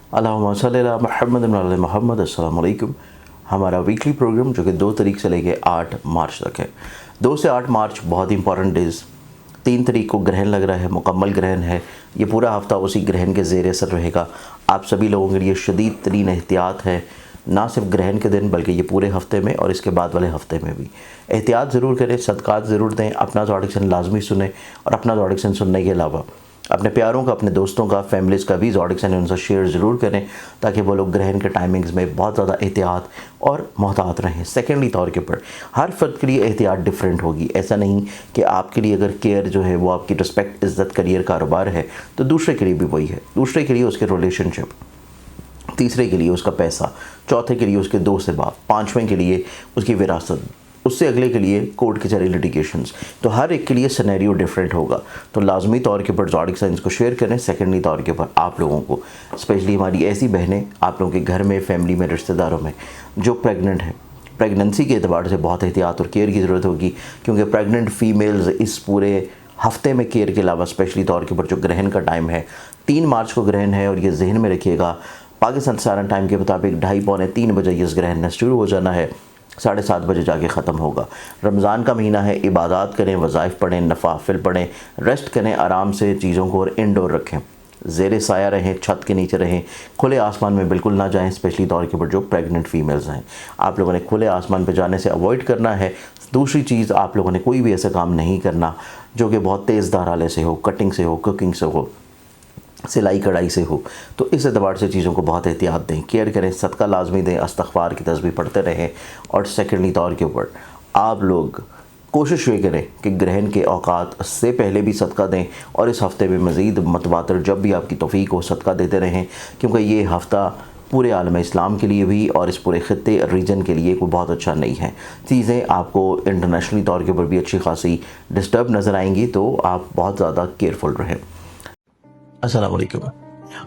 अल्लाहुम्मा सल्ली अला मुहम्मद व अला मुहम्मद। अस्सलाम वालेकुम। हमारा वीकली प्रोग्राम जो कि 2 तारीख से लेके 8 मार्च तक है। 2 से 8 मार्च बहुत इंपॉर्टेंट डेज़। 3 तारीख को ग्रहण लग रहा है, मुकम्मल ग्रहण है। ये पूरा हफ्ता उसी ग्रहण के ज़ेर असर रहेगा। आप सभी लोगों के लिए शदीद तरीन एहतियात है, ना सिर्फ ग्रहण के दिन बल्कि ये पूरे हफ्ते में और इसके बाद वाले हफ्ते में भी। एहतियात ज़रूर करें, सदक़ात ज़रूर दें, अपना ज़ोडिक्सन लाजमी सुने और अपना ज़ोडिक्सन सुनने के अलावा अपने प्यारों का, अपने दोस्तों का, फैमिलीज़ का भी ज़ोडिक्सन उनसे शेयर ज़रूर करें ताकि वो लोग ग्रहण के टाइमिंग्स में बहुत ज़्यादा एहतियात और मोहतात रहें। सेकेंडली तौर के ऊपर हर फ़र्द के लिए एहतियात डिफरेंट होगी। ऐसा नहीं कि आपके लिए अगर केयर जो है वो आपकी रिस्पेक्ट, इज़्ज़त, करियर, कारोबार है तो दूसरे के लिए भी वही है। दूसरे के लिए उसके रिलेशनशिप, तीसरे के लिए उसका पैसा, चौथे के लिए उसके दोस्त बाप, पाँचवें के लिए उसकी विरासत, उससे अगले के लिए कोर्ट कचहरी लिटिगेशंस। तो हर एक के लिए सिनेरियो डिफरेंट होगा। तो लाजमी तौर के ऊपर ज़ोडिक साइंस को शेयर करें। सेकेंडली तौर के ऊपर आप लोगों को, स्पेशली हमारी ऐसी बहनें आप लोगों के घर में, फैमिली में, रिश्तेदारों में जो प्रेग्नेंट है, प्रेगनेंसी के एतबार से बहुत एहतियात और केयर की ज़रूरत होगी क्योंकि प्रेग्नेंट फ़ीमेल्स इस पूरे हफ्ते में केयर के अलावा स्पेशली तौर के ऊपर जो ग्रहण का टाइम है, 3 मार्च को ग्रहण है और ये जहन में रखिएगा पाकिस्तान सारा टाइम के मुताबिक 2:30 पौने 3 बजे ये ग्रहण शुरू हो जाना है, 7:30 बजे जाके ख़त्म होगा। रमज़ान का महीना है, इबादत करें, वज़ाइफ पढ़ें, नफ़ाफिल पढ़ें, रेस्ट करें आराम से चीज़ों को और इंडोर रखें, ज़ेरे साया रहें, छत के नीचे रहें, खुले आसमान में बिल्कुल ना जाएं। स्पेशली तौर के ऊपर जो प्रेग्नेंट फ़ीमेल्स हैं, आप लोगों ने खुले आसमान पर जाने से अवॉइड करना है। दूसरी चीज़, आप लोगों ने कोई भी ऐसा काम नहीं करना जो कि बहुत तेज़ धाराले से हो, कटिंग से हो, कुकिंग से हो, सिलाई कढ़ाई से हो। तो इस एतबार से चीज़ों को बहुत एहतियात दें, केयर करें, सदका लाजमी दें, इस्तग़फ़ार की तस्बीह पढ़ते रहें। और सेकेंडली तौर के ऊपर आप लोग कोशिश ये करें कि ग्रहण के औकात से पहले भी सदका दें और इस हफ़्ते में मज़ीद मतवातर जब भी आपकी तौफ़ीक हो सदका देते रहें क्योंकि ये हफ़्ता पूरे आलम इस्लाम के लिए भी और इस पूरे ख़ित्ते रीजन के लिए कोई बहुत अच्छा नहीं है। चीज़ें आपको इंटरनेशनली तौर के ऊपर भी अच्छी खासी डिस्टर्ब नज़र आएंगी, तो आप बहुत ज़्यादा केयरफुल रहें। अस्सलाम वालेकुम।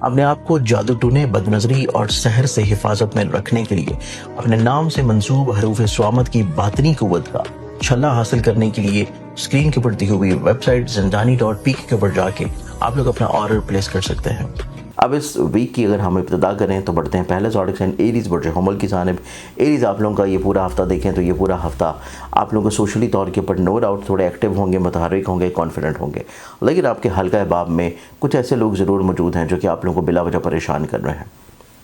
अपने आप को जादू टूने, बदनज़री और सहर से हिफाजत में रखने के लिए अपने नाम से मंसूब हरूफ स्वामत की बातनी क़ुव्वत का छल्ला हासिल करने के लिए स्क्रीन के ऊपर दी हुई वेबसाइट ज़ंदानी.pk के ऊपर जाके आप लोग अपना ऑर्डर प्लेस कर सकते हैं। अब इस वीक की अगर हम इब्तिदा करें तो बढ़ते हैं पहले ज़ोडिक साइन एरीज़ बुर्ज हमल की जानिब। एरीज़ आप लोगों का ये पूरा हफ्ता देखें तो ये पूरा हफ्ता आप लोगों को सोशली तौर के ऊपर नो डाउट थोड़े एक्टिव होंगे, मुतहर्रिक होंगे, कॉन्फिडेंट होंगे, लेकिन आपके हल्का अहबाब में कुछ ऐसे लोग ज़रूर मौजूद हैं जो कि आप लोगों को बिला वजह परेशान कर रहे हैं।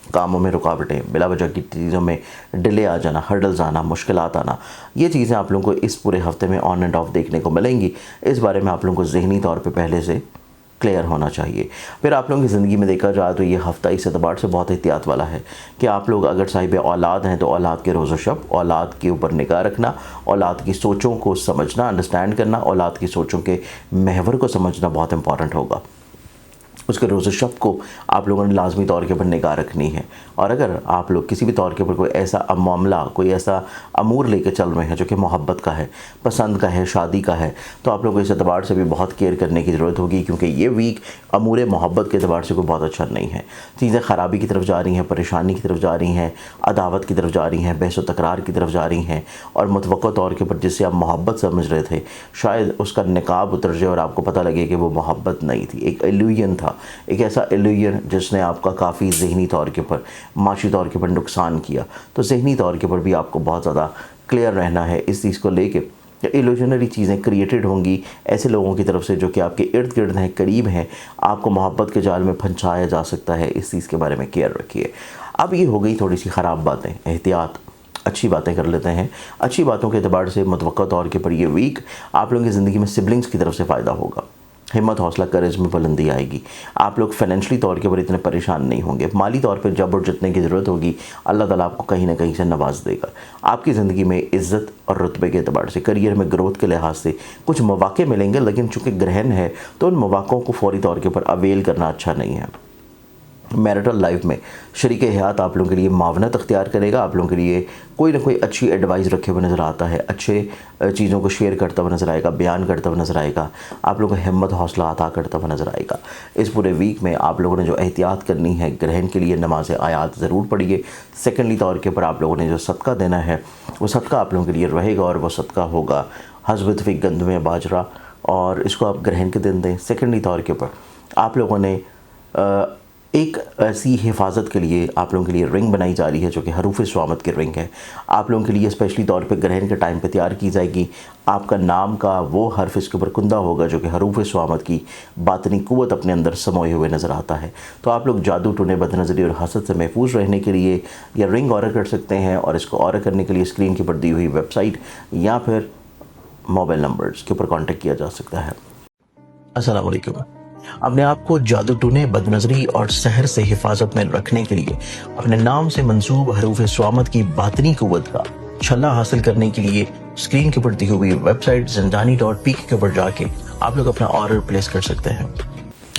कामों में रुकावटें, बिला वजह की चीज़ों में डिले आ जाना, हर्डल्स आना, मुश्किलात आना, ये चीज़ें आप लोगों को इस पूरे हफ्ते में ऑन एंड ऑफ देखने को मिलेंगी। इस बारे में आप लोगों को ज़हनी तौर पर पहले से क्लियर होना चाहिए। फिर आप लोगों की ज़िंदगी में देखा जाए तो ये हफ़्ता इस एतबार से बहुत एहतियात वाला है कि आप लोग अगर साहिब औलाद हैं तो औलाद के रोज़ व शब, औलाद के ऊपर निगाह रखना, औलाद की सोचों को समझना, अंडरस्टैंड करना, औलाद की सोचों के महवर को समझना बहुत इंपॉर्टेंट होगा। उसके रोज़ शब को आप लोगों ने लाजमी तौर के ऊपर निगाह रखनी है। और अगर आप लोग किसी भी तौर के ऊपर कोई ऐसा मामला, कोई ऐसा अमूर लेके चल रहे हैं जो कि मोहब्बत का है, पसंद का है, शादी का है, तो आप लोगों को इस एतबार से भी बहुत केयर करने की ज़रूरत होगी क्योंकि ये वीक अमूर मोहब्बत के एतबार से कोई बहुत अच्छा नहीं है। चीज़ें ख़राबी की तरफ जा रही हैं, परेशानी की तरफ जा रही हैं, अदावत की तरफ जा रही हैं, बहस व तकरार की तरफ जा रही हैं और मुतवक्का तौर के ऊपर जिससे आप मोहब्बत समझ रहे थे शायद उसका निकाब उतर जाए और आपको पता लगे कि वो मोहब्बत नहीं थी, एक इल्यूजन था, एक ऐसा इल्यूजन जिसने आपका काफ़ी ज़हनी तौर के ऊपर, माशी तौर के ऊपर नुकसान किया। तो ज़हनी तौर के ऊपर भी आपको बहुत ज़्यादा क्लियर रहना है इस चीज़ को लेके। इल्यूजनरी चीज़ें क्रिएटेड होंगी ऐसे लोगों की तरफ से जो कि आपके इर्द गिर्द हैं, करीब हैं, आपको मोहब्बत के जाल में फंसाया जा सकता है। इस चीज़ के बारे में केयर रखिए। अब ये हो गई थोड़ी सी ख़राब बातें, एहतियात। अच्छी बातें कर लेते हैं। अच्छी बातों के एतबार से मुतवक्का तौर के ऊपर ये वीक आप लोगों की ज़िंदगी में सिबलिंग्स की तरफ से फ़ायदा होगा, हिम्मत, हौसला, करेज में बुलंदी आएगी। आप लोग फाइनेंशियली तौर के ऊपर इतने परेशान नहीं होंगे। माली तौर पर जब और जितने की ज़रूरत होगी अल्लाह ताला आपको कहीं ना कहीं से नवाज देगा। आपकी ज़िंदगी में इज़्ज़त और रुतबे के एतबार से, करियर में ग्रोथ के लिहाज से कुछ मौक़े मिलेंगे, लेकिन चूँकि ग्रहण है तो उन मौक़ों को फौरी तौर के ऊपर अवेल करना अच्छा नहीं है। मैरिटल लाइफ में शरीक हयात आप लोगों के लिए मावनत अख्तियार करेगा, आप लोगों के लिए कोई ना कोई अच्छी एडवाइस रखे हुए नज़र आता है, अच्छे चीज़ों को शेयर करता हुआ नज़र आएगा, बयान करता हुआ नज़र आएगा, आप लोगों को हिम्मत, हौसला अता करता हुआ नज़र आएगा। इस पूरे वीक में आप लोगों ने जो एहतियात करनी है, ग्रहण के लिए नमाज आयात ज़रूर पढ़िए। सेकेंडली तौर के ऊपर आप लोगों ने जो सदका देना है वो सदका आप लोगों के लिए रहेगा और वो सदका होगा हज़्ब फ़ी गंदम या बाजरा, और इसको आप ग्रहण के दिन दें। सेकेंडली तौर के ऊपर आप लोगों ने ایک ایسی حفاظت کے لیے آپ لوگوں کے لیے رنگ بنائی جا رہی ہے جو کہ حروف سوامت کی رنگ ہے. آپ لوگوں کے لیے اسپیشلی طور پہ گرہن کے ٹائم پہ تیار کی جائے گی. آپ کا نام کا وہ حرف اس کے اوپر کندہ ہوگا جو کہ حروف سوامت کی باطنی قوت اپنے اندر سموئے ہوئے نظر آتا ہے. تو آپ لوگ جادو ٹونے بد نظری اور حسد سے محفوظ رہنے کے لیے یہ رنگ آرڈر کر سکتے ہیں, اور اس کو آرڈر کرنے کے لیے اسکرین کے اوپر دی ہوئی ویب سائٹ یا پھر موبائل نمبرز کے اوپر کانٹیکٹ کیا جا سکتا ہے. السلام علیکم. اپنے آپ کو جادو ٹونے بد نظری اور سحر سے حفاظت میں رکھنے کے لیے اپنے نام سے منسوب حروف سوامت کی باطنی قوت کا چھلا حاصل کرنے کے لیے اسکرین کے اوپر دی ہوئی ویب سائٹ zindani.pk کے اوپر جا کے آپ لوگ اپنا آرڈر پلیس کر سکتے ہیں.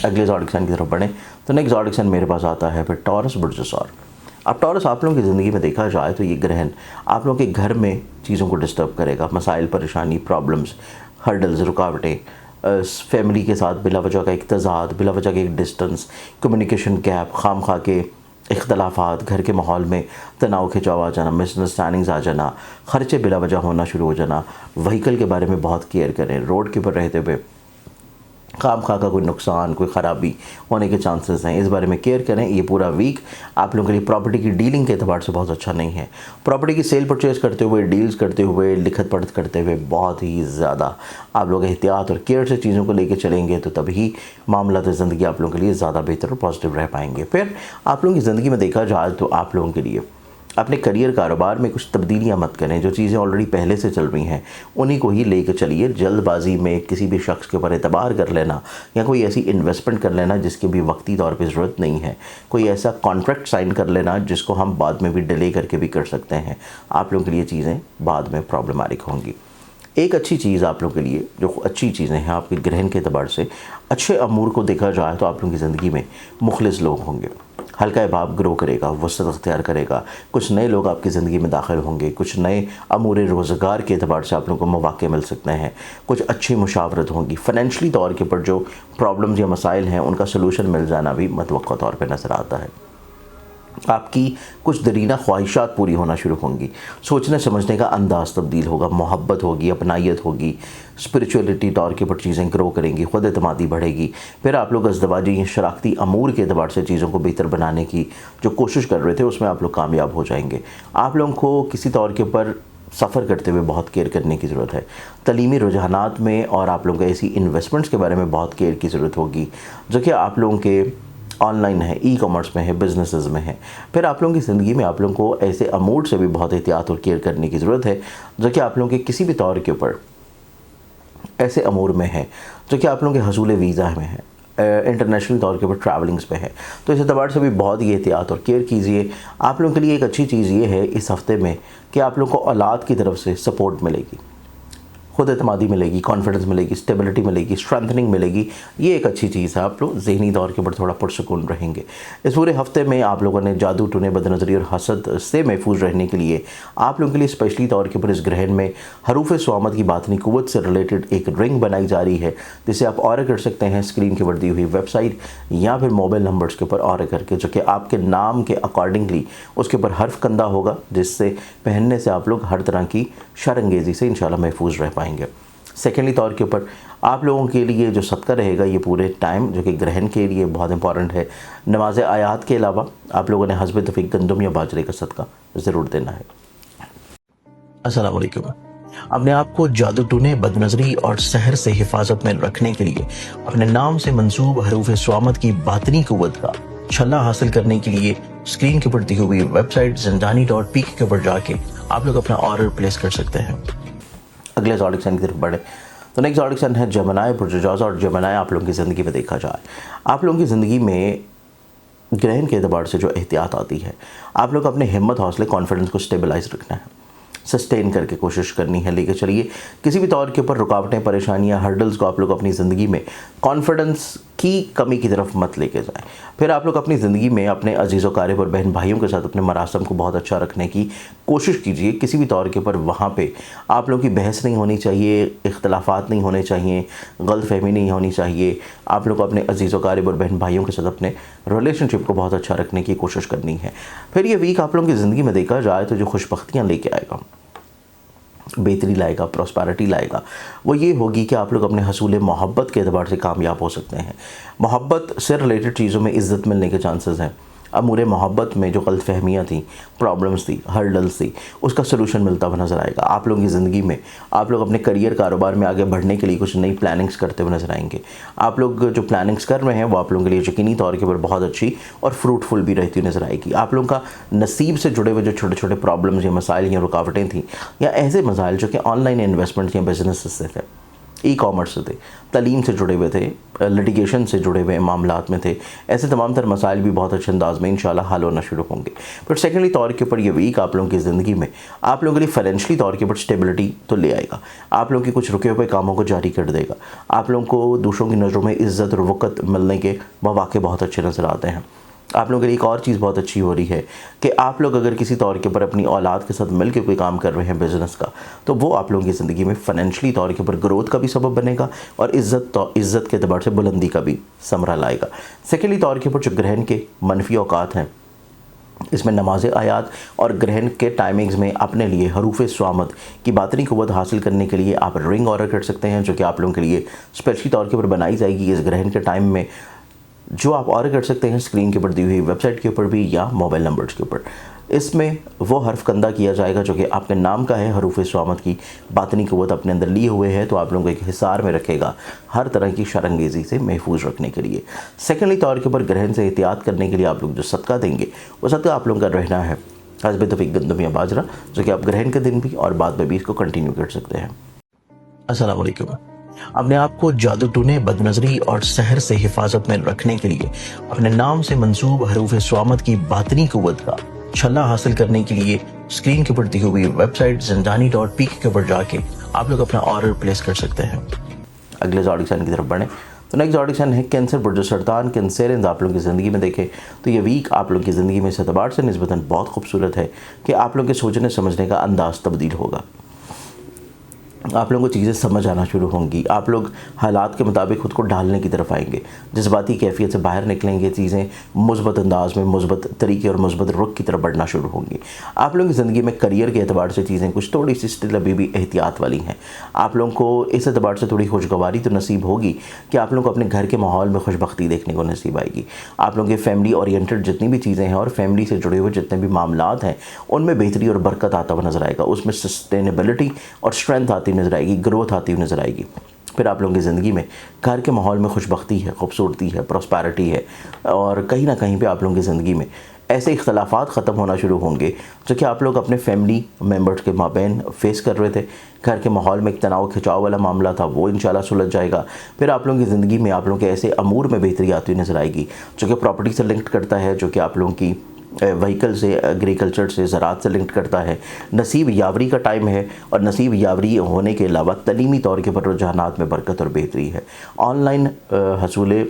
اگلے زوڈک سائن کی طرف بڑھیں تو نیکسٹ زوڈک سائن میرے پاس آتا ہے پھر ٹورس برج ثور. اب ٹورس آپ لوگوں کی زندگی میں دیکھا جائے تو یہ گرہن آپ لوگوں کے گھر میں چیزوں کو ڈسٹرب کرے گا. مسائل, پریشانی, پرابلمز, ہرڈلز, رکاوٹیں, فیملی کے ساتھ بلا وجہ کا ایک تضاد, بلا وجہ کے ایک ڈسٹنس, کمیونیکیشن گیپ, خام خواہ کے اختلافات, گھر کے ماحول میں تناؤ کھچاؤ آ جانا, مس انڈرسٹینڈنگز آ جانا, خرچے بلا وجہ ہونا شروع ہو جانا. وہیکل کے بارے میں بہت کیئر کریں. روڈ کے اوپر رہتے ہوئے خام خواہ کا کوئی نقصان, کوئی خرابی ہونے کے چانسز ہیں, اس بارے میں کیئر کریں. یہ پورا ویک آپ لوگوں کے لیے پراپرٹی کی ڈیلنگ کے اعتبار سے بہت اچھا نہیں ہے. پراپرٹی کی سیل پرچیز کرتے ہوئے, ڈیلز کرتے ہوئے, لکھت پڑھت کرتے ہوئے بہت ہی زیادہ آپ لوگ احتیاط اور کیئر سے چیزوں کو لے کے چلیں گے تو تبھی معاملات زندگی آپ لوگوں کے لیے زیادہ بہتر اور پازیٹیو رہ پائیں گے. پھر آپ لوگوں کی زندگی میں دیکھا جائے تو آپ لوگوں کے لیے اپنے کریئر کاروبار میں کچھ تبدیلیاں مت کریں. جو چیزیں آلریڈی پہلے سے چل رہی ہیں انہی کو ہی لے کے چلیے. جلد بازی میں کسی بھی شخص کے اوپر اعتبار کر لینا یا کوئی ایسی انویسٹمنٹ کر لینا جس کی بھی وقتی طور پہ ضرورت نہیں ہے, کوئی ایسا کانٹریکٹ سائن کر لینا جس کو ہم بعد میں بھی ڈیلے کر کے بھی کر سکتے ہیں, آپ لوگوں کے لیے چیزیں بعد میں پرابلمٹک ہوں گی. ایک اچھی چیز آپ لوگوں کے لیے, جو اچھی چیزیں ہیں آپ کے گرہن کے اعتبار سے, اچھے امور کو دیکھا جائے تو آپ لوگوں کی زندگی میں مخلص لوگ ہوں گے. ہلکا باب گرو کرے گا, وسعت اختیار کرے گا. کچھ نئے لوگ آپ کی زندگی میں داخل ہوں گے. کچھ نئے امور روزگار کے اعتبار سے آپ لوگوں کو مواقع مل سکتے ہیں. کچھ اچھی مشاورت ہوں گی. فائنینشلی طور کے پر جو پرابلمز یا مسائل ہیں ان کا سلوشن مل جانا بھی متوقع طور پہ نظر آتا ہے. آپ کی کچھ درینہ خواہشات پوری ہونا شروع ہوں گی. سوچنے سمجھنے کا انداز تبدیل ہوگا. محبت ہوگی, اپنائیت ہوگی. اسپریچولیٹی طور کے پر چیزیں گرو کریں گی. خود اعتمادی بڑھے گی. پھر آپ لوگ ازدواجی شراکتی امور کے اعتبار سے چیزوں کو بہتر بنانے کی جو کوشش کر رہے تھے اس میں آپ لوگ کامیاب ہو جائیں گے. آپ لوگوں کو کسی طور کے پر سفر کرتے ہوئے بہت کیئر کرنے کی ضرورت ہے. تعلیمی رجحانات میں اور آپ لوگوں کو ایسی انویسٹمنٹس کے بارے میں بہت کیئر کی ضرورت ہوگی جو کہ آپ لوگوں کے آن لائن ہے, ای کامرس میں ہے, بزنسز میں ہے. پھر آپ لوگوں کی زندگی میں آپ لوگوں کو ایسے امور سے بھی بہت احتیاط اور کیئر کرنے کی ضرورت ہے جو کہ آپ لوگوں کے کسی بھی طور کے اوپر ایسے امور میں ہے جو کہ آپ لوگوں کے حصول ویزا میں ہے, انٹرنیشنل طور کے اوپر ٹریولنگز پہ ہے. تو اس اعتبار سے بھی بہت ہی احتیاط اور کیئر کیجئے. آپ لوگوں کے لیے ایک اچھی چیز یہ ہے اس ہفتے میں کہ آپ لوگوں کو اولاد کی طرف سے سپورٹ ملے گی, خود اعتمادی ملے گی, کانفیڈنس ملے گی, اسٹیبلٹی ملے گی, اسٹرینتھننگ ملے گی. یہ ایک اچھی چیز ہے. آپ لوگ ذہنی طور کے اوپر تھوڑا پرسکون رہیں گے. اس پورے ہفتے میں آپ لوگوں نے جادو ٹونے بد نظری اور حسد سے محفوظ رہنے کے لیے آپ لوگوں کے لیے اسپیشلی طور کے اوپر اس گرہن میں حروف سوامت کی باطنی قوت سے ریلیٹڈ ایک رنگ بنائی جا رہی ہے جسے آپ آرڈر کر سکتے ہیں اسکرین کے اوپر دی ہوئی ویب سائٹ یا پھر موبائل نمبرز کے اوپر آرڈر کر کے, جو کہ آپ کے نام کے اکارڈنگلی اس کے اوپر حرف کندہ ہوگا جس سے پہننے سے آپ لوگ ہر طرح کی شر انگیزی سے انشاءاللہ محفوظ رہ پائیں گے. سیکنڈلی طور کے اوپر آپ لوگوں کے لیے جو صدقہ رہے گا یہ پورے ٹائم جو کہ گرہن کے لیے بہت امپورٹنٹ ہے, نماز آیات کے علاوہ آپ لوگوں نے حسب توفیق گندم یا باجرے کا صدقہ ضرور دینا ہے. السلام علیکم. اپنے آپ کو جادو ٹونے بد نظری اور سحر سے حفاظت میں رکھنے کے لیے اپنے نام سے منسوب حروف سوامت کی باطنی قوت کا چھلا حاصل کرنے کے لیے اسکرین کے اوپر دی ہوئی ویب سائٹ zindani.pk کے اوپر جا کے آپ لوگ اپنا آرڈر پلیس کر سکتے ہیں. اگلے زوڈک سائن کی طرف بڑھے تو نیکسٹ زوڈک سائن ہے جیمنائی برج جوزا. اور جیمنائی آپ لوگوں کی زندگی میں دیکھا جائے, آپ لوگوں کی زندگی میں گرہن کے اعتبار سے جو احتیاط آتی ہے, آپ لوگ اپنے ہمت, حوصلے, کانفیڈنس کو سٹیبلائز رکھنا ہے, سسٹین کر کے کوشش کرنی ہے, لے کے چلیے. کسی بھی طور کے اوپر رکاوٹیں, پریشانیاں, ہرڈلز کو آپ لوگ اپنی زندگی میں کانفیڈنس کی کمی کی طرف مت لے کے جائیں. پھر آپ لوگ اپنی زندگی میں اپنے عزیز و قارب اور بہن بھائیوں کے ساتھ اپنے مراسم کو بہت اچھا رکھنے کی کوشش کیجیے. کسی بھی طور کے اوپر وہاں پہ آپ لوگوں کی بحث نہیں ہونی چاہیے, اختلافات نہیں ہونے چاہیے, غلط فہمی نہیں ہونی چاہیے. آپ لوگ کو اپنے عزیز و قارب اور بہن بھائیوں کے ساتھ اپنے ریلیشن شپ کو بہت اچھا رکھنے کی کوشش کرنی ہے. پھر یہ ویک آپ لوگوں کی زندگی میں دیکھا جائے تو جو خوش بختیاں لے کے آئے گا, बेहतरी लाएगा, प्रॉस्पेरिटी लाएगा, वो ये होगी कि आप लोग अपने हसूल मोहब्बत के एतबार से कामयाब हो सकते हैं। मोहब्बत से रिलेटेड चीज़ों में इज़्ज़त मिलने के चांसेस हैं। अमूर मोहब्बत में जो गलतफहमियाँ थी, प्रॉब्लम्स थी, हर्डल्स थी, उसका सलूशन मिलता हुआ नज़र आएगा। आप लोगों की ज़िंदगी में आप लोग अपने करियर कारोबार में आगे बढ़ने के लिए कुछ नई प्लानिंग्स करते हुए नज़र आएंगे। आप लोग जो प्लानिंग्स कर रहे हैं वो आप लोगों के लिए यकीनी तौर के ऊपर बहुत अच्छी और फ्रूटफुल भी रहती हुई नज़र आएगी। आप लोगों का नसीब से जुड़े हुए जो छोटे छोटे प्रॉब्लम्स या मसाइल या रुकावटें थी, या ऐसे मसाइल जो कि ऑनलाइन इन्वेस्टमेंट या बिजनेस से थे, ई कॉमर्स से थे, तालीम से जुड़े हुए थे, लिटिगेशन से जुड़े हुए मामलात में थे, ऐसे तमाम तर मसाइल भी बहुत अच्छे अंदाज में इंशाल्लाह हल होना शुरू होंगे। पर सेकेंडली तौर के ऊपर ये वीक आप लोगों की ज़िंदगी में आप लोगों के लिए फाइनेंशियली तौर के ऊपर स्टेबिलिटी तो ले आएगा। आप लोगों के कुछ रुके हुए कामों को जारी कर देगा। आप लोगों को दूसरों की नज़रों में इज़्ज़त और वक़्त मिलने के मौके बहुत अच्छे नज़र आते हैं। आप लोगों के लिए एक और चीज़ बहुत अच्छी हो रही है कि आप लोग अगर किसी तौर के ऊपर अपनी औलाद के साथ मिल के कोई काम कर रहे हैं बिज़नेस का, तो वो आप लोगों की ज़िंदगी में फाइनेंशियली तौर के ऊपर ग्रोथ का भी सबब बनेगा और इज़्ज़त के अतबार से बुलंदी का भी समरा लाएगा। सेकेंडली तौर के ऊपर जो ग्रहण के मनफी औकात हैं, इसमें नमाज आयात और ग्रहण के टाइमिंग्स में अपने लिए हरूफ स्वामत की बातनी क़ुव्वत हासिल करने के लिए आप रिंग ऑर्डर कर सकते हैं, जो कि आप लोगों के लिए स्पेशली तौर के ऊपर बनाई जाएगी इस ग्रहण के टाइम में, जो आप ऑर्डर कर सकते हैं स्क्रीन के ऊपर दी हुई वेबसाइट के ऊपर भी या मोबाइल नंबर्स के ऊपर। इसमें वो हर्फ कंदा किया जाएगा जो कि आपके नाम का है, हरूफ स्वामत की बातनी क़ुव्वत अपने अंदर लिए हुए है, तो आप लोगों को एक हिसार में रखेगा हर तरह की शरंगेज़ी से महफूज रखने के लिए। सेकेंडली तौर के ऊपर ग्रहण से एहतियात करने के लिए आप लोग जो सदका देंगे, वो सदका आप लोगों का रहना है हस्बे तौफीक गंदम या बाजरा, जो कि आप ग्रहण के दिन भी और बाद में भी इसको कंटिन्यू कर सकते हैं। अस्सलाम वालेकुम। अपने आप को जादू टूने, बदनजरी और सहर से हिफाजत में रखने के लिए अपने नाम से मंसूब हरूफ स्वामत की बातनी क़ुव्वत का छल्ला हासिल करने के लिए स्क्रीन के ऊपर दी हुई वेबसाइट ज़ंजानी.pk के ऊपर जाके आप लोग अपना ऑर्डर प्लेस कर सकते हैं। अगले ज़ोडिक साइन की तरफ बढ़ें तो नेक्स्ट ज़ोडिक साइन है कैंसर। बुर्ज सरतान कैंसरियंस आप लोगों की ज़िंदगी में देखें तो ये वीक आप लोगों की ज़िंदगी में इस एतबार से निस्बतन बहुत खूबसूरत है कि आप लोगों के सोचने समझने का अंदाज़ तब्दील होगा। आप लोगों को चीज़ें समझ आना शुरू होंगी। आप लोग हालात के मुताबिक ख़ुद को ढालने की तरफ आएंगे, जज्बाती कैफियत से बाहर निकलेंगे, चीज़ें मुस्बत अंदाज में, मुस्बत तरीके और मुस्बत रुख की तरफ बढ़ना शुरू होंगी। आप लोगों की ज़िंदगी में करियर के एतबार से चीज़ें कुछ थोड़ी सी स्टिल अभी भी एहतियात वाली हैं। आप लोगों को इस एतबार से थोड़ी खुशगवारी तो नसीब होगी कि आप लोगों को अपने घर के माहौल में खुशबख्ती देखने को नसीब आएगी। आप लोगों के फैमिली ओरिएंटेड जितनी भी चीज़ें हैं और फैमिली से जुड़े हुए जितने भी मामलात हैं, उनमें बेहतरी और बरकत आता हुआ नज़र आएगा। उसमें सस्टेनेबिलिटी और स्ट्रेंथ आती नज़र आएगी, ग्रोथ आती हुई नज़र आएगी। फिर आप लोगों की ज़िंदगी में घर के माहौल में खुशबख्ती है, खूबसूरती है, प्रॉस्पेरिटी है, और कहीं ना कहीं पे आप लोगों की ज़िंदगी में ऐसे इख्तलाफात ख़त्म होना शुरू होंगे जो कि आप लोग अपने फैमिली मेम्बर्स के माबैन फेस कर रहे थे। घर के माहौल में एक तनाव खिंचाव वाला मामला था, वो इंशाल्लाह सुलझ जाएगा। फिर आप लोगों की ज़िंदगी में आप लोगों के ऐसे अमूर में बेहतरी आती हुई नज़र आएगी जो कि प्रॉपर्टी से लिंक्ड करता है, जो कि आप लोगों की व्हीकल से, एग्रीकल्चर से, ज़राअत से लिंक करता है। नसीब यावरी का टाइम है और नसीब यावरी होने के अलावा तलीमी तौर के पर रुझानात में बरकत और बेहतरी है। ऑनलाइन हसूल